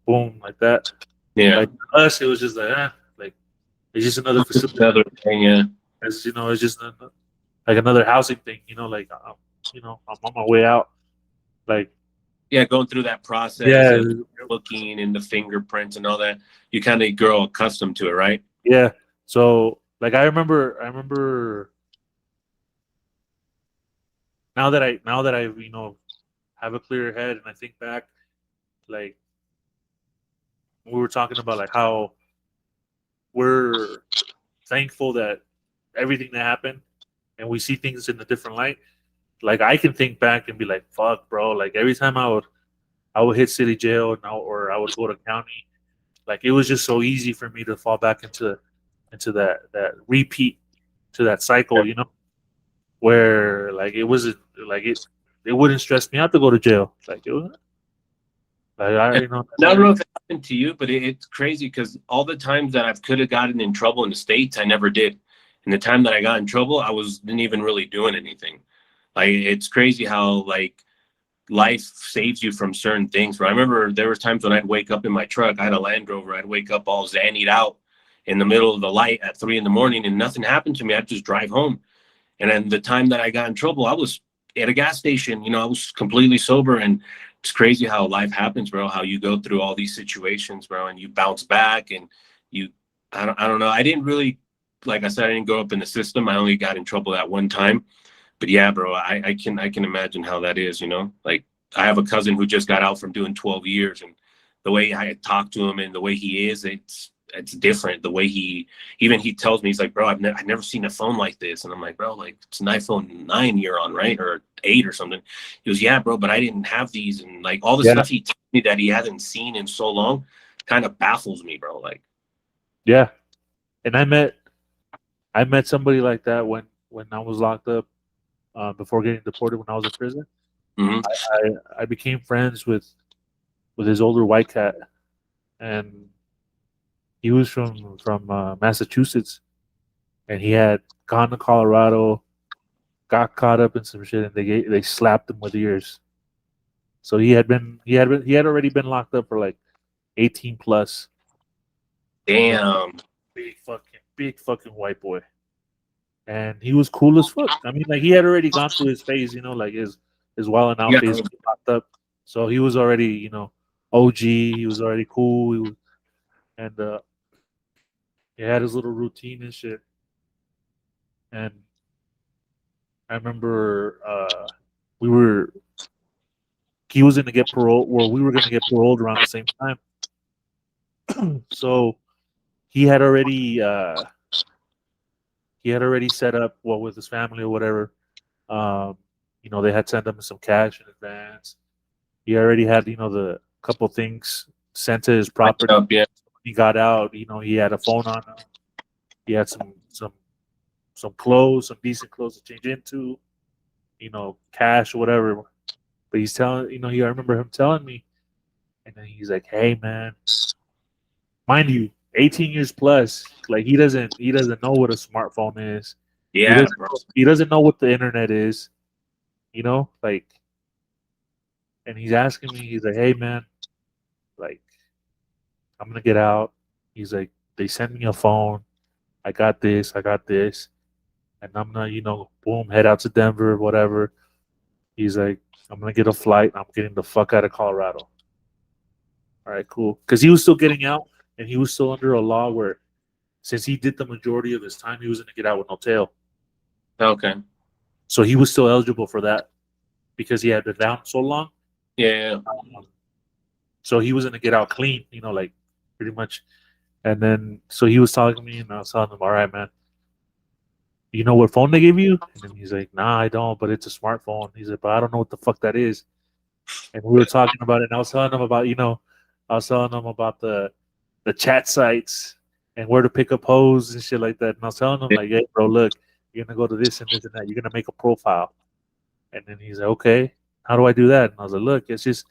boom, like that. Yeah. Like us, it was just like it's just another facility. Another thing, yeah. It's just like another housing thing. Like I'm on my way out. Like Yeah, going through that process yeah, of looking and the fingerprints and all that, you kind of grow accustomed to it, right? yeah. So like I remember now that I have a clear head and I think back, like we were talking about like how we're thankful that everything that happened and we see things in a different light. Like I can think back and be like, fuck, bro. Like every time I would hit city jail or I would go to county, like it was just so easy for me to fall back into that repeat, to that cycle, where like it wasn't like it wouldn't stress me out to go to jail. Like it was like I don't know if it happened to you, but it's crazy because all the times that I could have gotten in trouble in the States, I never did. And the time that I got in trouble, didn't even really doing anything. Like it's crazy how like life saves you from certain things. But I remember there was times when I'd wake up in my truck. I had a Land Rover. I'd wake up all zannied out in the middle of the light at 3 a.m. and nothing happened to me. I'd just drive home. And then the time that I got in trouble, I was at a gas station. I was completely sober. And it's crazy how life happens, bro. How you go through all these situations, bro, and you bounce back. And I don't know. I didn't really like I said, I didn't grow up in the system. I only got in trouble that one time. But yeah, bro, I can imagine how that is, you know? Like I have a cousin who just got out from doing 12 years, and the way I talk to him and the way he is, it's different. The way he tells me, he's like, bro, I've never seen a phone like this. And I'm like, bro, like it's an iPhone 9 you're on, right? Or 8 or something. He goes, yeah, bro, but I didn't have these. And like all the stuff he tells me that he hasn't seen in so long kind of baffles me, bro. Like, yeah. And I met somebody like that when I was locked up, before getting deported when I was in prison. mm-hmm. I became friends with his older white cat, and he was from Massachusetts, and he had gone to Colorado, got caught up in some shit, and they slapped him with ears. So he had already been locked up for like 18 plus. Damn. Big fucking white boy. And he was cool as fuck. I mean, like he had already gone through his phase, you know, like his wild and out phase locked up. So he was already, you know, OG. He was already cool. And he had his little routine and shit. And I remember he was gonna get paroled, or we were gonna get paroled around the same time. So he had already set up with his family or whatever. You know, they had sent him some cash in advance. He already had, you know, the couple things sent to his property. Yeah. He got out, you know, he had a phone on him. He had some clothes, some decent clothes to change into, you know, cash or whatever. But he's telling, you know, I remember him telling me, and then he's like, "Hey, man, mind you, 18 years plus, like he doesn't know what a smartphone is. Yeah, he doesn't know what the internet is, you know, like." And he's asking me, he's like, "Hey, man, like, I'm gonna get out." He's like, "They sent me a phone. I got this, and I'm gonna, you know, boom, head out to Denver, whatever." He's like, "I'm gonna get a flight. I'm getting the fuck out of Colorado." All right, cool. Because he was still getting out, and he was still under a law where, since he did the majority of his time, he was gonna get out with no tail. Okay. So he was still eligible for that because he had been down so long. Yeah. So he was gonna get out clean, you know, like pretty much. And then so he was talking to me, and I was telling him, "All right, man, you know what phone they gave you?" And then he's like, "Nah, I don't, but it's a smartphone." He's like, "But I don't know what the fuck that is." And we were talking about it, and I was telling him about, you know, the chat sites and where to pick up hoes and shit like that. And I was telling him like, "Hey, bro, look, you're gonna go to this and this and that. You're gonna make a profile." And then he's like, "Okay, how do I do that?" And I was like, "Look, it's just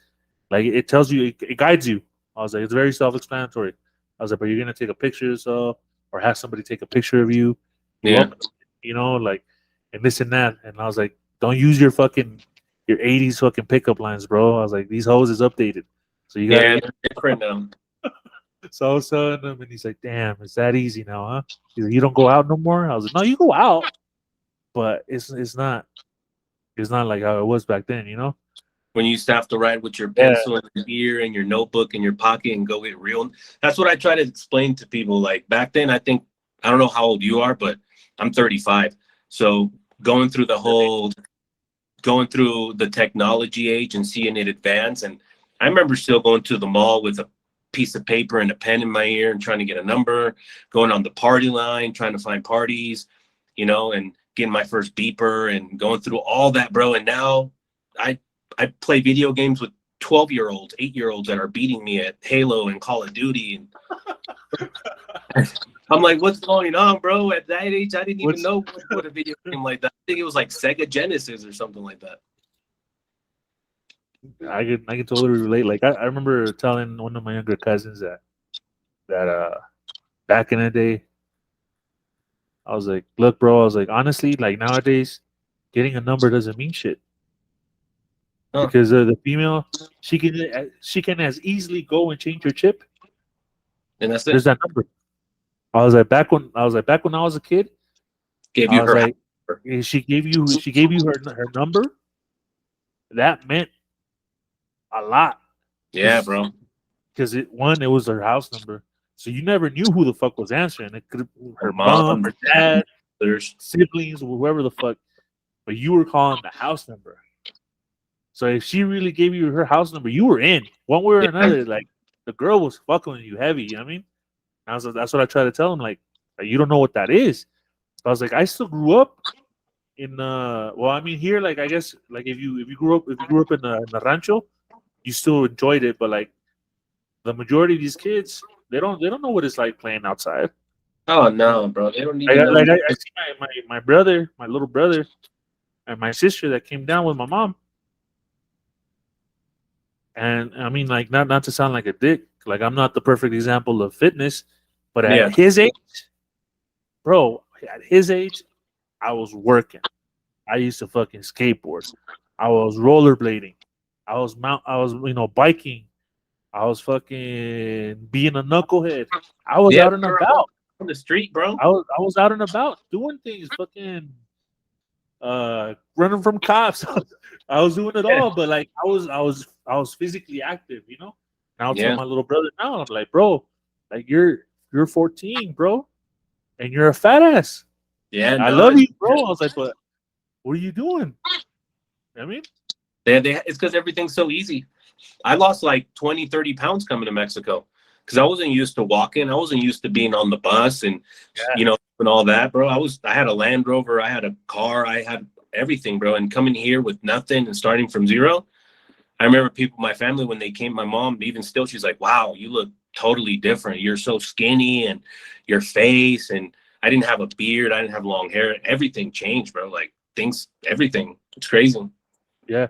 like it tells you, it guides you." I was like, "It's very self-explanatory." I was like, "But you're gonna take a picture of yourself or have somebody take a picture of you, Yeah. you know, like, and this and that." And I was like, "Don't use your 80s fucking pickup lines, bro." I was like, "These hoes is updated, so you gotta." Yeah, they're different now. So I was telling him, and he's like, "Damn, it's that easy now, huh?" He's like, "You don't go out no more?" I was like, "No, you go out, but it's not like how it was back then, you know." When you used to have to ride with your pencil in your ear and your notebook in your pocket and go get real. That's what I try to explain to people. Like back then, I don't know how old you are, but I'm 35. So going through the technology age and seeing it advance. And I remember still going to the mall with a piece of paper and a pen in my ear and trying to get a number, going on the party line, trying to find parties, you know, and getting my first beeper and going through all that, bro. And now I play video games with 12-year-olds, 8-year-olds that are beating me at Halo and Call of Duty. And I'm like, what's going on, bro? At that age, I didn't even know what a video game like that. I think it was like Sega Genesis or something like that. I can totally relate. Like I remember telling one of my younger cousins that back in the day, I was like, "Look, bro," I was like, "Honestly, like nowadays, getting a number doesn't mean shit." Because the female, she can as easily go and change your chip, and that's it. There's that number. I was like back when I was a kid. Gave you her. Like, she gave you her number. That meant a lot. Yeah, bro. Because it was her house number. So you never knew who the fuck was answering. It could have Her her mom, her dad, there's siblings, whoever the fuck. But you were calling the house number. So if she really gave you her house number, you were in one way or another. Like the girl was fucking with you heavy. You know what I mean? That's what I try to tell him. Like you don't know what that is. So I was like, I still grew up in well, I mean here, like I guess like if you grew up in the rancho, you still enjoyed it. But like the majority of these kids, they don't know what it's like playing outside. oh no, bro, they don't Like, even know. I see my brother, my little brother, and my sister that came down with my mom. And I mean, like, not to sound like a dick, like I'm not the perfect example of fitness, but Yeah, at his age, bro, at his age, I was working. I used to fucking skateboard. I was rollerblading. I was biking. I was fucking being a knucklehead. I was yeah, out and we were about. on the street, bro. I was out and about doing things, fucking running from cops. I was doing it Yeah, all, but like I was physically active, you know. And I'll tell yeah, my little brother now, I'm like, bro, like you're 14, bro, and you're a fat ass. yeah. I No, love you, bro. I was like, but what are you doing? I mean, it's because everything's so easy. I lost like 20, 30 pounds coming to Mexico because I wasn't used to walking. I wasn't used to being on the bus and, yeah, and all that, bro. I had a Land Rover. I had a car. I had everything, bro. And coming here with nothing and starting from zero. I remember people, my family, when they came, my mom, even still, she's like, wow, you look totally different. You're so skinny and your face. And I didn't have a beard. I didn't have long hair. Everything changed, bro. Like everything. It's crazy. yeah.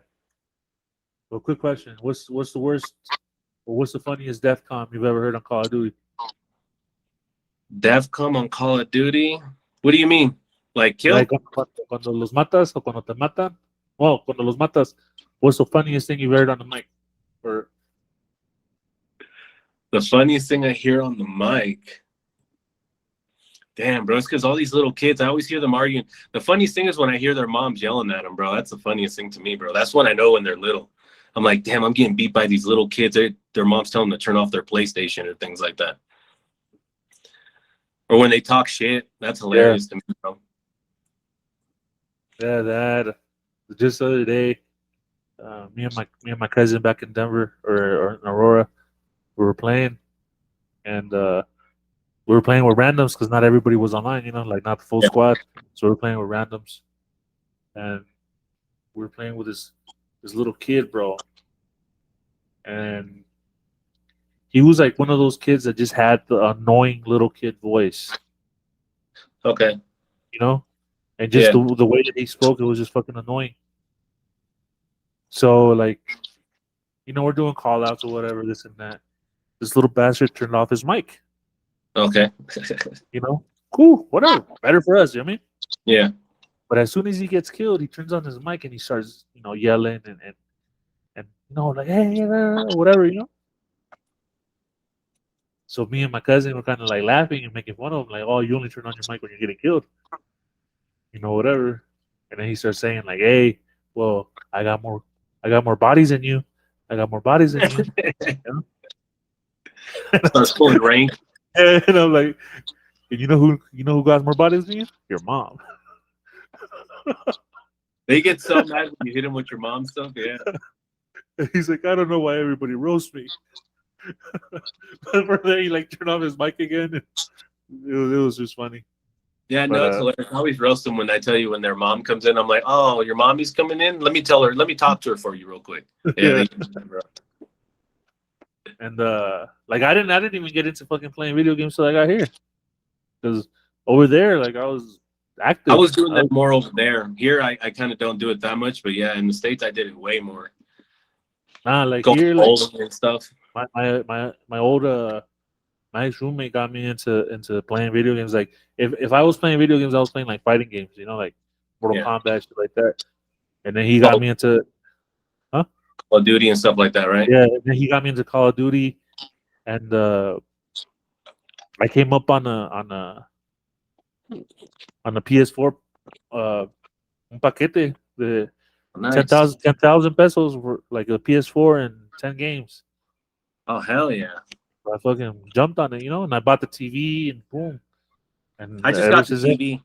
Well, quick question: what's the worst or what's the funniest DEFCON you've ever heard on Call of Duty? DevCom on Call of Duty. What do you mean? Like Like kill? cuando los matas o cuando te matan. Well, cuando los matas, what's the funniest thing you've heard on the mic? Or The funniest thing I hear on the mic. Damn, bro, it's because all these little kids, I always hear them arguing. The funniest thing is when I hear their moms yelling at them, bro. That's the funniest thing to me, bro. That's when I know when they're little. I'm like, damn, I'm getting beat by these little kids. Their moms tell them to turn off their PlayStation or things like that. Or when they talk shit, that's yeah, hilarious to me, bro. yeah, that. Just the other day, me and my cousin back in Denver or in Aurora, we were playing, and we were playing with randoms because not everybody was online, like not the full Yeah. squad. So we were playing with randoms, and we were playing with this little kid, bro, and he was like one of those kids that just had the annoying little kid voice, Okay. and just Yeah. the way that he spoke, it was just fucking annoying. So like, we're doing call outs or whatever, this and that. This little bastard turned off his mic. Okay. Cool, whatever. Better for us, you know what I mean? Yeah. But as soon as he gets killed, he turns on his mic and he starts, yelling and like, hey, whatever. So me and my cousin were kind of like laughing and making fun of him, like, oh, you only turn on your mic when you're getting killed, whatever. And then he starts saying like, hey, well, I got more bodies than you. I got more bodies than you. Starts pulling rank. And I'm like, and you know who got more bodies than you? Your mom. They get so mad when you hit them with your mom stuff. Yeah. And he's like, I don't know why everybody roasts me. But from there, he like turned off his mic again. And it was just funny. Yeah, But no, it's hilarious. I always roast them when I tell you when their mom comes in. I'm like, oh, your mommy's coming in? Let me talk to her for you real quick. Yeah, yeah. they do that, bro. And like I didn't even get into fucking playing video games till I got here. Because over there, like I was active. I was doing that more over there. Here, I kind of don't do it that much, but yeah, in the States, I did it way more. Like Going here, like bowling and stuff. my old my ex roommate got me into playing video games. Like if I was playing video games, I was playing like fighting games, like Mortal Yeah. Kombat, shit like that. And then he got me into Call of Duty and stuff like that, right? yeah. And then he got me into Call of Duty, and I came up on a PS4 un paquete the Nice. 10,000 pesos for like a PS4 and 10 games. Oh, hell yeah. I fucking jumped on it, and I bought the TV and boom. And I just ever got the since then, TV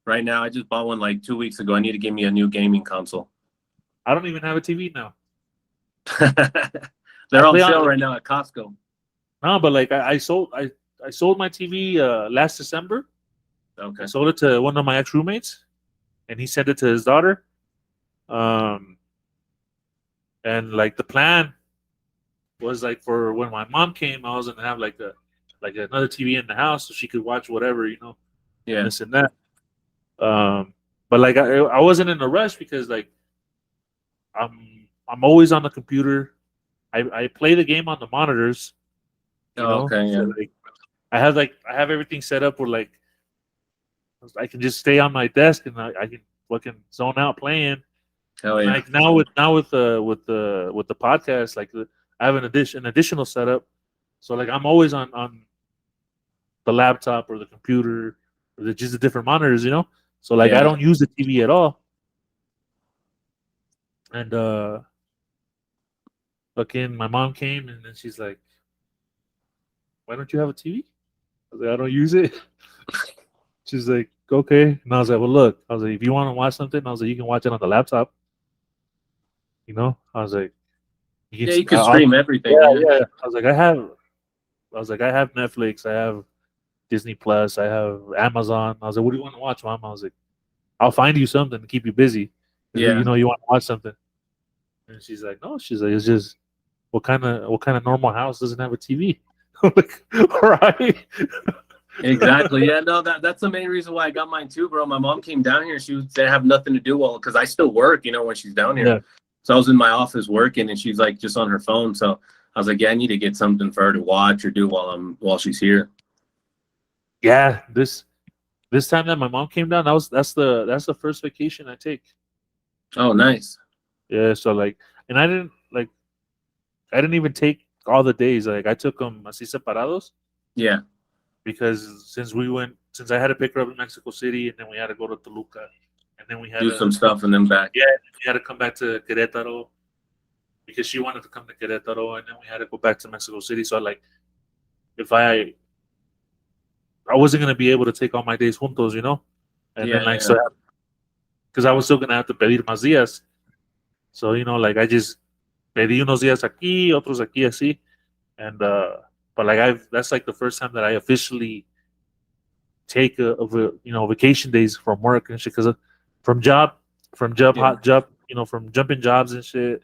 right now. I just bought one like 2 weeks ago. I need to give me a new gaming console. I don't even have a TV now. They're I on play sale on right now at Costco. no, but like I sold my TV last December. Okay. I sold it to one of my ex roommates, and he sent it to his daughter. Um, and like the plan was like for when my mom came, I was gonna have like another TV in the house so she could watch whatever, Yeah. this and that. But like I wasn't in a rush because like I'm always on the computer. I play the game on the monitors, Oh, okay. Yeah. So like I have everything set up where like I can just stay on my desk and I can fucking zone out playing. Hell And yeah. like now with the podcast, like I have an additional setup, so like I'm always on the laptop or the computer or just the different monitors, So like I Yeah. don't use the TV at all. And fucking my mom came and then she's like, "Why don't you have a TV?" I was like, "I don't use it." She's like, "Okay." And I was like, "Well, look," I was like, "If you want to watch something," I was like, "You can watch it on the laptop." I was like, Yeah, you can stream everything. Yeah, Yeah. yeah. I was like, I have Netflix, I have Disney Plus, I have Amazon. I was like, "What do you want to watch, Mom?" I was like, "I'll find you something to keep you busy. Yeah. You want to watch something." And she's like, "No," she's like, "It's just what kind of normal house doesn't have a TV?" I'm like, "All right." Exactly. Yeah. No, that's the main reason why I got mine too, bro. My mom came down here. She would say have nothing to do because I still work, when she's down here. Yeah. So I was in my office working, and she's like just on her phone. So I was like, yeah, I need to get something for her to watch or do while she's here. Yeah, this time that my mom came down, that's the first vacation I take. Oh, nice. Yeah, so like, and I didn't even take all the days. Like I took them así separados Yeah. because since I had to pick her up in Mexico City and then we had to go to Toluca and then we had Do to some stuff and then back. yeah we had to come back to Querétaro because she wanted to come to Querétaro and then we had to go back to Mexico City. So like if I wasn't gonna be able to take all my days juntos, and Yeah, then like yeah. so because I was still gonna have to pedir más días. So like I just pedí unos días aquí, otros aquí así, and but like that's like the first time that I officially take vacation days from work and shit because from job Yeah. hot job from jumping jobs and shit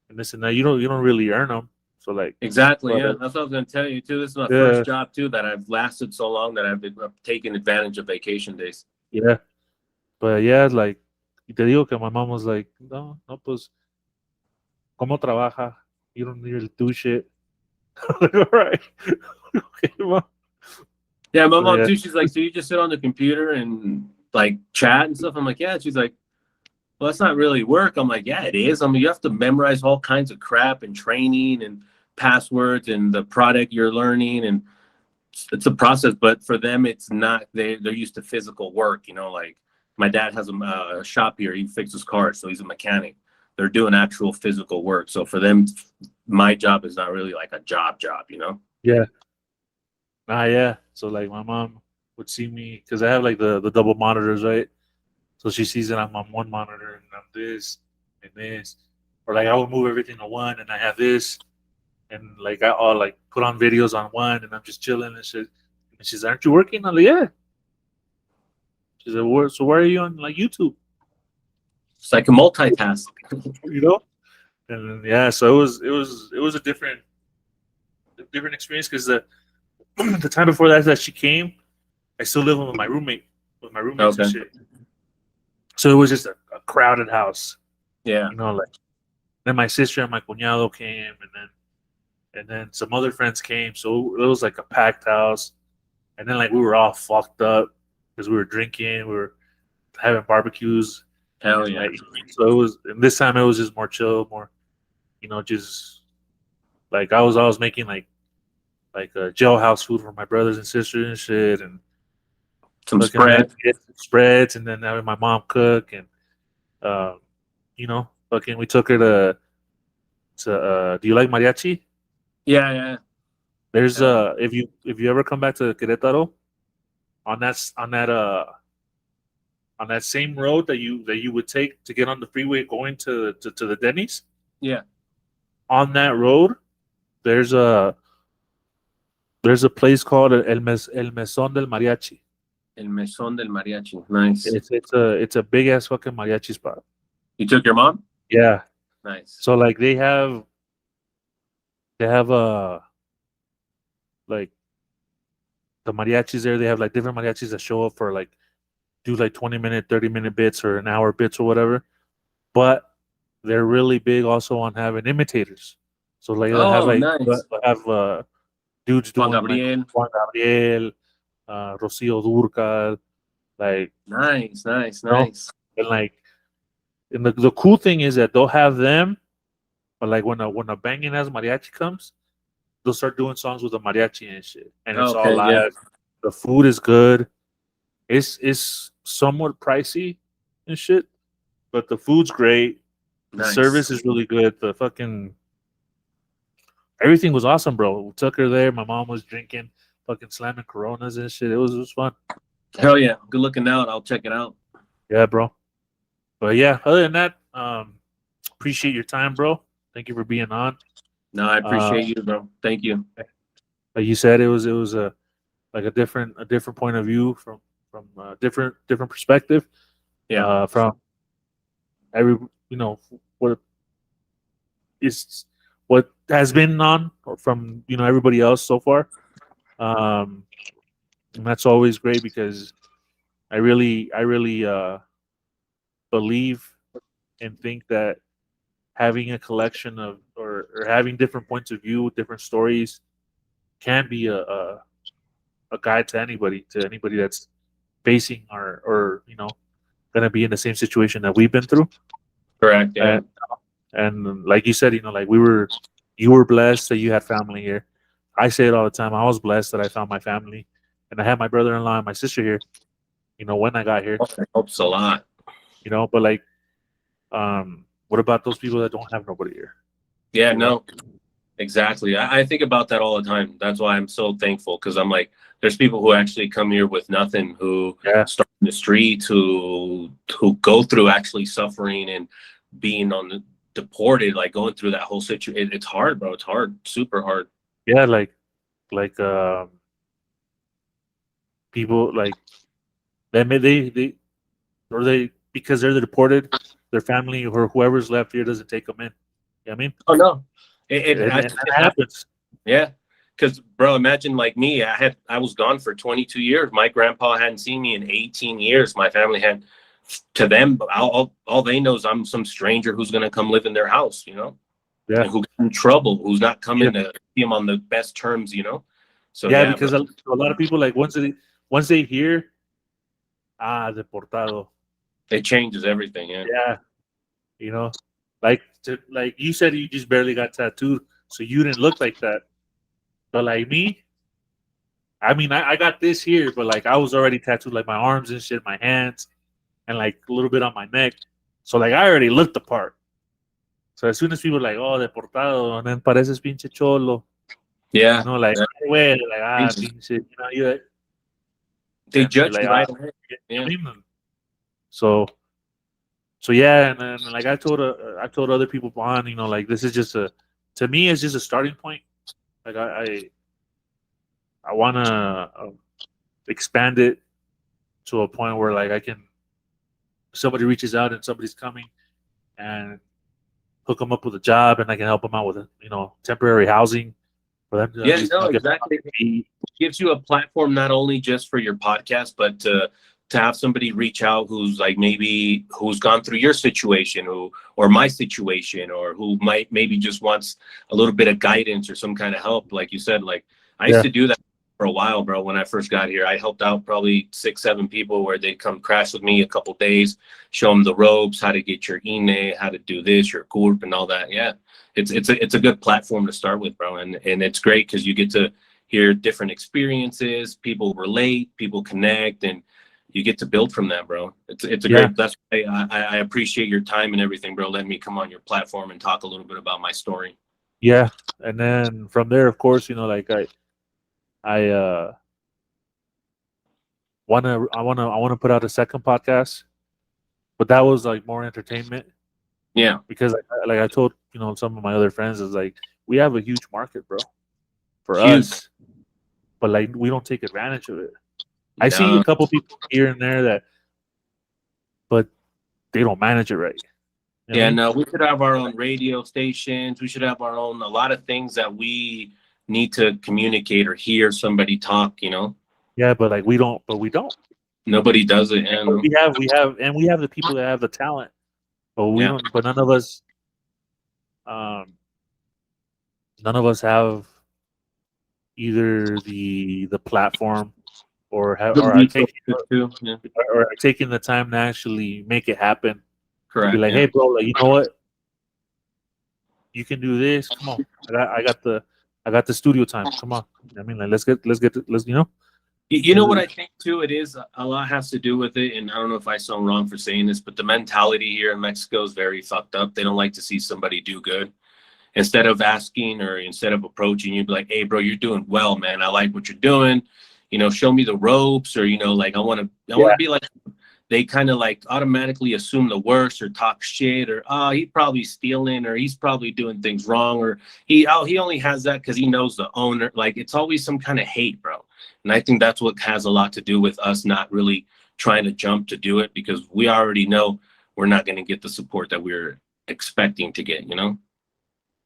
and this and that you don't really earn them. So like Exactly. but, Yeah. That's what I was gonna tell you too. This is my yeah first job too that I've lasted so long that I've been taking advantage of vacation days. yeah but yeah like y te digo que my mom was like no pues cómo trabaja, you don't really do shit. Like, all right. Okay, mom. Yeah, my So, mom yeah. too. She's like, so you just sit on the computer and like chat and stuff? I'm like, yeah. She's like, well, that's not really work. I'm like, yeah, it is. I mean, you have to memorize all kinds of crap and training and passwords and the product you're learning, and it's a process. But for them, it's not. They're used to physical work. Like my dad has a shop here. He fixes cars, so he's a mechanic. They're doing actual physical work. So for them, my job is not really like a job. Yeah. Yeah. So like my mom would see me because I have like the double monitors, right? So she sees that I'm on one monitor and I'm this and this, or like I would move everything to one and I have this, and like I'll like put on videos on one and I'm just chilling and shit. And she's, "Aren't you working?" I'm like, "Yeah." She's like, "So why are you on like YouTube?" It's like a multitask. You know? And then, yeah, so it was a different experience because the time before that she came, I still living with my roommates and Okay. shit. So it was just a crowded house, Yeah. like then my sister and my cuñado came, and then some other friends came. So it was like a packed house, and then like we were all fucked up because we were drinking, we were having barbecues, Hell and yeah. like so it was. And this time it was just more chill, more, just like I was making like jailhouse food for my brothers and sisters and shit, and Some looking at spread. spreads, and then having my mom cook, and um, fucking we took her to do you like mariachi? Yeah, yeah. There's Yeah. if you ever come back to Querétaro on that same road that you would take to get on the freeway going to the Denny's, Yeah. on that road there's a place called El Mesón del Mariachi. El Mesón del Mariachi. Nice. It's a big ass fucking mariachi spot. You took your mom? Yeah. Nice. So like they have like the mariachis there. They have like different mariachis that show up for like do like 20-minute, 30-minute bits or an hour bits or whatever. But they're really big also on having imitators. So like Oh, nice. they'll have dudes Juan doing like Gabriel. Juan Gabriel, Rocío Dúrcal, like Nice, nice, you know, nice. and like and the cool thing is that they'll have them, but like when a banging ass mariachi comes, they'll start doing songs with the mariachi and shit, and it's all Okay, yeah. live. The food is good. It's somewhat pricey and shit, but the food's great. The Nice. service is really good. The fucking everything was awesome, bro. We took her there. My mom was drinking, fucking slamming Coronas and shit. It was fun. Hell yeah. Good looking out. I'll check it out. Yeah, bro. But yeah, other than that, appreciate your time, bro. Thank you for being on. No, I appreciate you, bro. Thank you. Like you said, it was a like a different point of view from a different perspective. Yeah. From every what is what has been on or from everybody else so far. And that's always great because I really believe and think that having a collection of or having different points of view, different stories can be a guide to anybody that's facing or gonna be in the same situation that we've been through. Correct. Yeah. And like you said, like you were blessed that you had family here. I say it all the time. I was blessed that I found my family, and I had my brother-in-law and my sister here. When I got here, That helps a lot. but like, what about those people that don't have nobody here? Yeah, no, exactly. I think about that all the time. That's why I'm so thankful because I'm like, there's people who actually come here with nothing, who start in the streets, who go through actually suffering and being deported, like going through that whole situation. It's hard, bro. It's hard, super hard. Yeah, like people like they because they're deported, their family or whoever's left here doesn't take them in. You know what I mean? Oh no, it happens. Yeah, because bro, imagine like me. I was gone for 22 years. My grandpa hadn't seen me in 18 years. My family had. To them, all they know is I'm some stranger who's gonna come live in their house, Yeah. And who got in trouble, who's not coming to see them on the best terms, So yeah, because a lot of people like once they hear deportado, it changes everything. Yeah. Like you said, you just barely got tattooed, so you didn't look like that. But like me, I mean, I got this here, but like I was already tattooed, like my arms and shit, my hands, and like a little bit on my neck. So like I already looked the part. So as soon as people are like, oh, deportado, and then pareces pinche cholo. Yeah. Like, well, like pinche, you. They judge like, you right away. Yeah. So yeah, and then like I told other people on, like this is just to me it's just a starting point. Like I want to expand it to a point where like somebody reaches out and somebody's coming and hook them up with a job and I can help them out with temporary housing for them to exactly. It gives you a platform not only just for your podcast, but to have somebody reach out who's like who's gone through your situation or my situation, or who maybe just wants a little bit of guidance or some kind of help. Like you said, like I used to do that for a while, bro. When I first got here, I helped out probably 6-7 people where they'd come crash with me a couple days, show them the ropes, how to get your INE, how to do this, your CURP and all that. Yeah. It's a good platform to start with, bro. And it's great because you get to hear different experiences, people relate, people connect, and you get to build from that, bro. It's a great, that's why I appreciate your time and everything, bro. Letting me come on your platform and talk a little bit about my story. Yeah, and then from there, of course, like I I wanna put out a second podcast, but that was like more entertainment Yeah, because like I told some of my other friends is like we have a huge market, bro, for huge. us, but like we don't take advantage of it. I see a No. couple people here and there that, but they don't manage it right. You know what I Yeah, mean? no, we should have our own radio stations. We should have our own, a lot of things that we need to communicate or hear somebody talk, you know? Yeah, but like we don't. But we don't. Nobody does it, But and we have the people that have the talent, but we yeah. don't. But um, none of us have either the platform or The are resources taking too. Yeah, or are taking the time to actually make it happen. To be correct. like, Yeah. hey, bro, like you know what, you can do this. Come on, I got the studio time. Come on. I mean, like let's. You know what I think too? It is a lot has to do with it, and I don't know if I sound wrong for saying this, but the mentality here in Mexico is very fucked up. They don't like to see somebody do good. Instead of asking or instead of approaching you, be like, "Hey, bro, you're doing well, man. I like what you're doing. You know, show me the ropes, or like I want Yeah, to be like." They kind of like automatically assume the worst or talk shit or he probably stealing or he's probably doing things wrong or he only has that because he knows the owner. Like it's always some kind of hate, bro. And I think that's what has a lot to do with us not really trying to jump to do it because we already know we're not going to get the support that we're expecting to get, you know?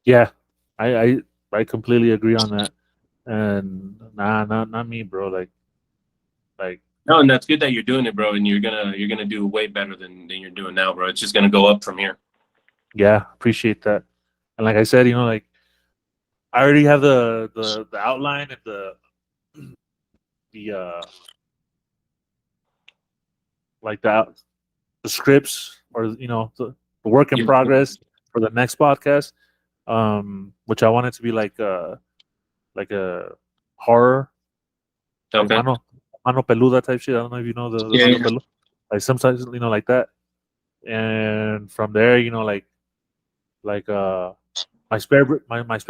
yeah. I completely agree on that. And nah, not me, bro. Like No, and that's good that you're doing it, bro. And you're gonna do way better than you're doing now, bro. It's just gonna go up from here. yeah, appreciate that. And like I said, like I already have the outline and the like the scripts or the work in Yeah. progress for the next podcast. Which I want it to be like a horror, like Okay. mano peluda type shit. I don't know if you know the Yeah. mano Yeah. peluda. Like sometimes like that. And from there, like my spare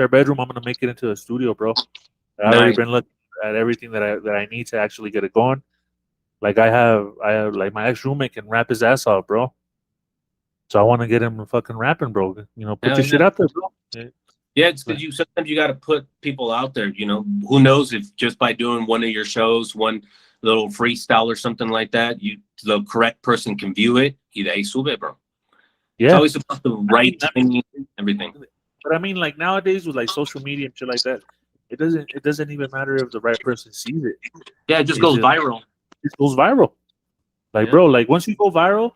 bedroom, I'm gonna make it into a studio, bro. I've already Nice. been looking at everything that I need to actually get it going. Like I have like my ex roommate can rap his ass off, bro. So I want to get him fucking rapping, bro. Put Hell your shit yeah. out there, bro. Yeah. Yeah, it's because you sometimes you got to put people out there. You know, who knows if just by doing one of your shows, one little freestyle or something like that, the correct person can view it. Y de ahí sube, bro. It's Yeah. always about the right timing, everything. But I mean, like nowadays with like social media and shit like that, it doesn't even matter if the right person sees it. Yeah, it just It's goes just viral. it goes viral. Like, Yeah, bro, like once you go viral,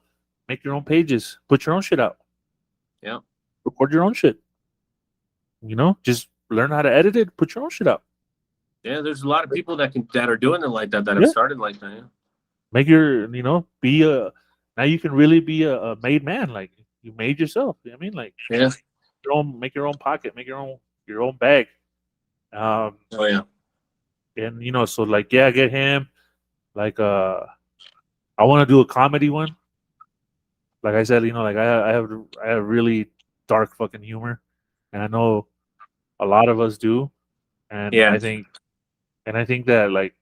make your own pages, put your own shit out, yeah, record your own shit. Just learn how to edit it, put your own shit out. yeah. There's a lot of people that are doing it like that have Yeah, started like that. Yeah, make be a now you can really be a made man. Like you made yourself. You know what I mean, like yeah. make your own pocket, make your own bag. Um, Oh yeah, and so like yeah, get him. Like I want to do a comedy one. Like I said, like I have really dark fucking humor, and I know a lot of us do, and yeah, I think that like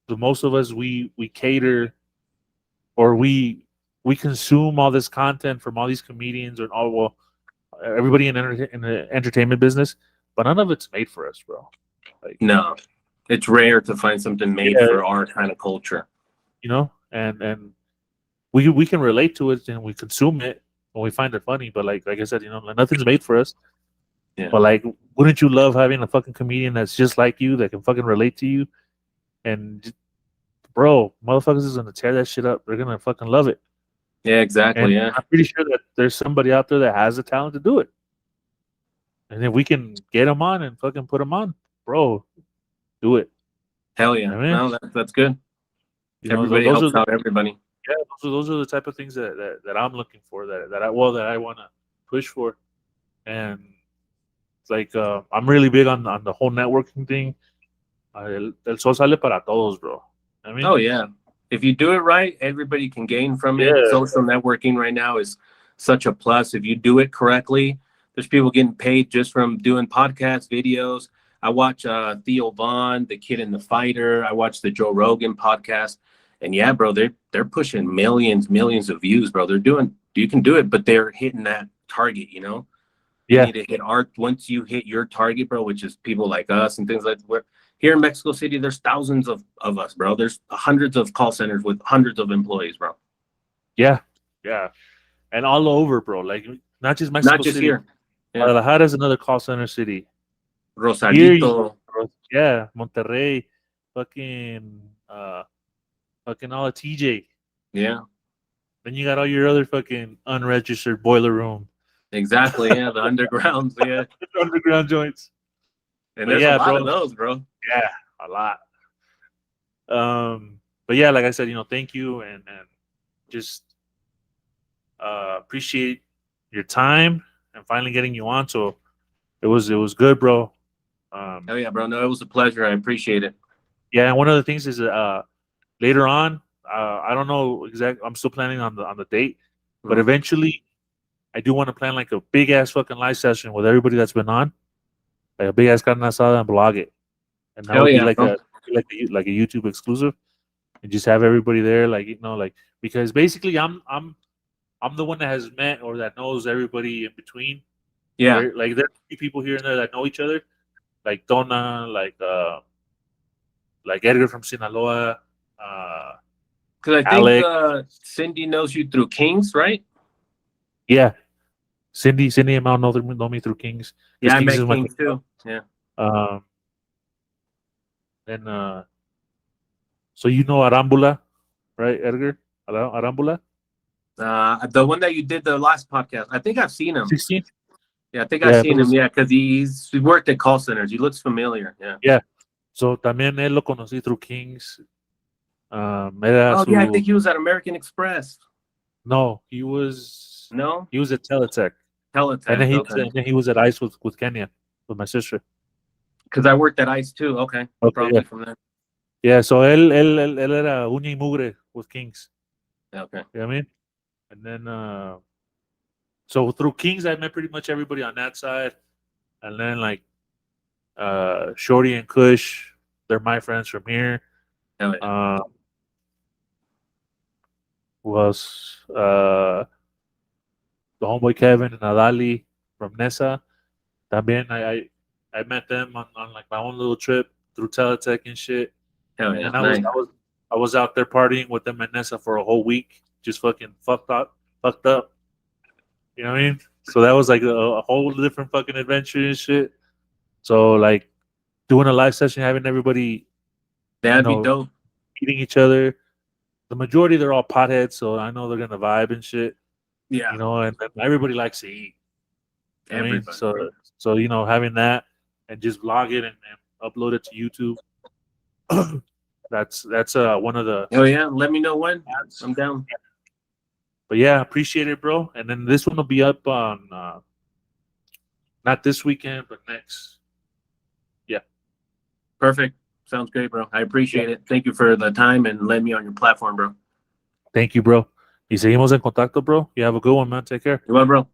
the most of us we cater or we consume all this content from all these comedians or all well everybody in the entertainment business, but none of it's made for us, bro. Like no. It's rare to find something made yeah, for our kind of culture. and we can relate to it and we consume it and we find it funny, but like I said, like nothing's made for us. Yeah. But like, wouldn't you love having a fucking comedian that's just like you that can fucking relate to you? And bro, motherfuckers is gonna tear that shit up. They're gonna fucking love it. Yeah, exactly. And Yeah. I'm pretty sure that there's somebody out there that has the talent to do it. And if we can get them on and fucking put them on, bro, do it. Hell yeah. I mean, No, that's good. Everybody those helps are out everybody. yeah, those are the type of things that I'm looking for that I want to push for. And it's like I'm really big on the whole networking thing. El sol sale para todos, bro. I mean, Oh yeah. If you do it right, everybody can gain from it. yeah, Social networking right now is such a plus. If you do it correctly, There's people getting paid just from doing podcast videos. I watch Theo Vaughn, the Kid and the Fighter. I watch the Joe Rogan podcast, and yeah, bro, they're pushing millions of views, bro. You can do it, but they're hitting that target, you know. You Yeah. need to hit once you hit your target, bro, which is people like us and things like that. Where here in Mexico City, there's thousands of us, bro. There's hundreds of call centers with hundreds of employees, bro. Yeah. And all over, bro. Like, not just Mexico Not just City. here. Yeah. Guadalajara is another call center city. Rosarito. Yeah, Monterrey, fucking all the TJ. Yeah, Then you got all your other fucking unregistered boiler room, exactly. Yeah, the undergrounds. Yeah, underground joints. and But there's yeah, a lot bro. of those, bro. Yeah, a lot. But yeah, like I said, thank you and just appreciate your time and finally getting you on. So it was good, bro. Oh yeah, bro. No, it was a pleasure. I appreciate it. Yeah, and one of the things is later on, I don't know exactly. I'm still planning on the date, but eventually, I do want to plan like a big ass fucking live session with everybody that's been on, like a big ass carne asada, and blog it, and that Hell would be yeah, like bro. like a YouTube exclusive, and just have everybody there, like like because basically I'm the one that has met or that knows everybody in between. Yeah, Like there are people here and there that know each other, like Donna, like Edgar from Sinaloa. because I think Alex. Cindy knows you through Kings, right? Yeah, Cindy and Mal know me through Kings. Yeah, I Kings met is my Kings too. Yeah. Then so Arambula, right, Edgar? Arambula? The one that you did the last podcast. I think I've seen him. 16? Yeah, I think I've Yeah, seen him. Yeah, because he worked at call centers. He looks familiar. Yeah. Yeah. So también él lo conocí through Kings. Era Oh yeah, I think he was at American Express. No, he was at Teletech. Teletech. And then Okay. he was at ICE with Kenya, with my sister. Because I worked at ICE too. Okay. Probably yeah. from there. Yeah, so él era uña y mugre with Kings. Okay. You know what I mean? And then so through Kings I met pretty much everybody on that side. And then like Shorty and Kush, they're my friends from here. Oh, yeah. Was the homeboy Kevin and Adali from Nesa. También I met them on like my own little trip through Teletech and shit. Hell yeah. And I was out there partying with them at Nesa for a whole week, just fucking fucked up. You know what I mean? So that was like a whole different fucking adventure and shit. So like doing a live session, having everybody that'd be dope. Meeting each other. The majority they're all potheads, so I know they're gonna vibe and shit. Yeah. And everybody likes to eat. Everybody. So having that and just vlog it and upload it to YouTube. that's one of the. Oh yeah, let me know when. I'm down. But yeah, appreciate it, bro. And then this one will be up on not this weekend, but next. Yeah. Perfect. Sounds great, bro. I appreciate it. Thank you for the time and letting me on your platform, bro. Thank you, bro. Y seguimos en contacto, bro. You have a good one, man. Take care. You well, bro.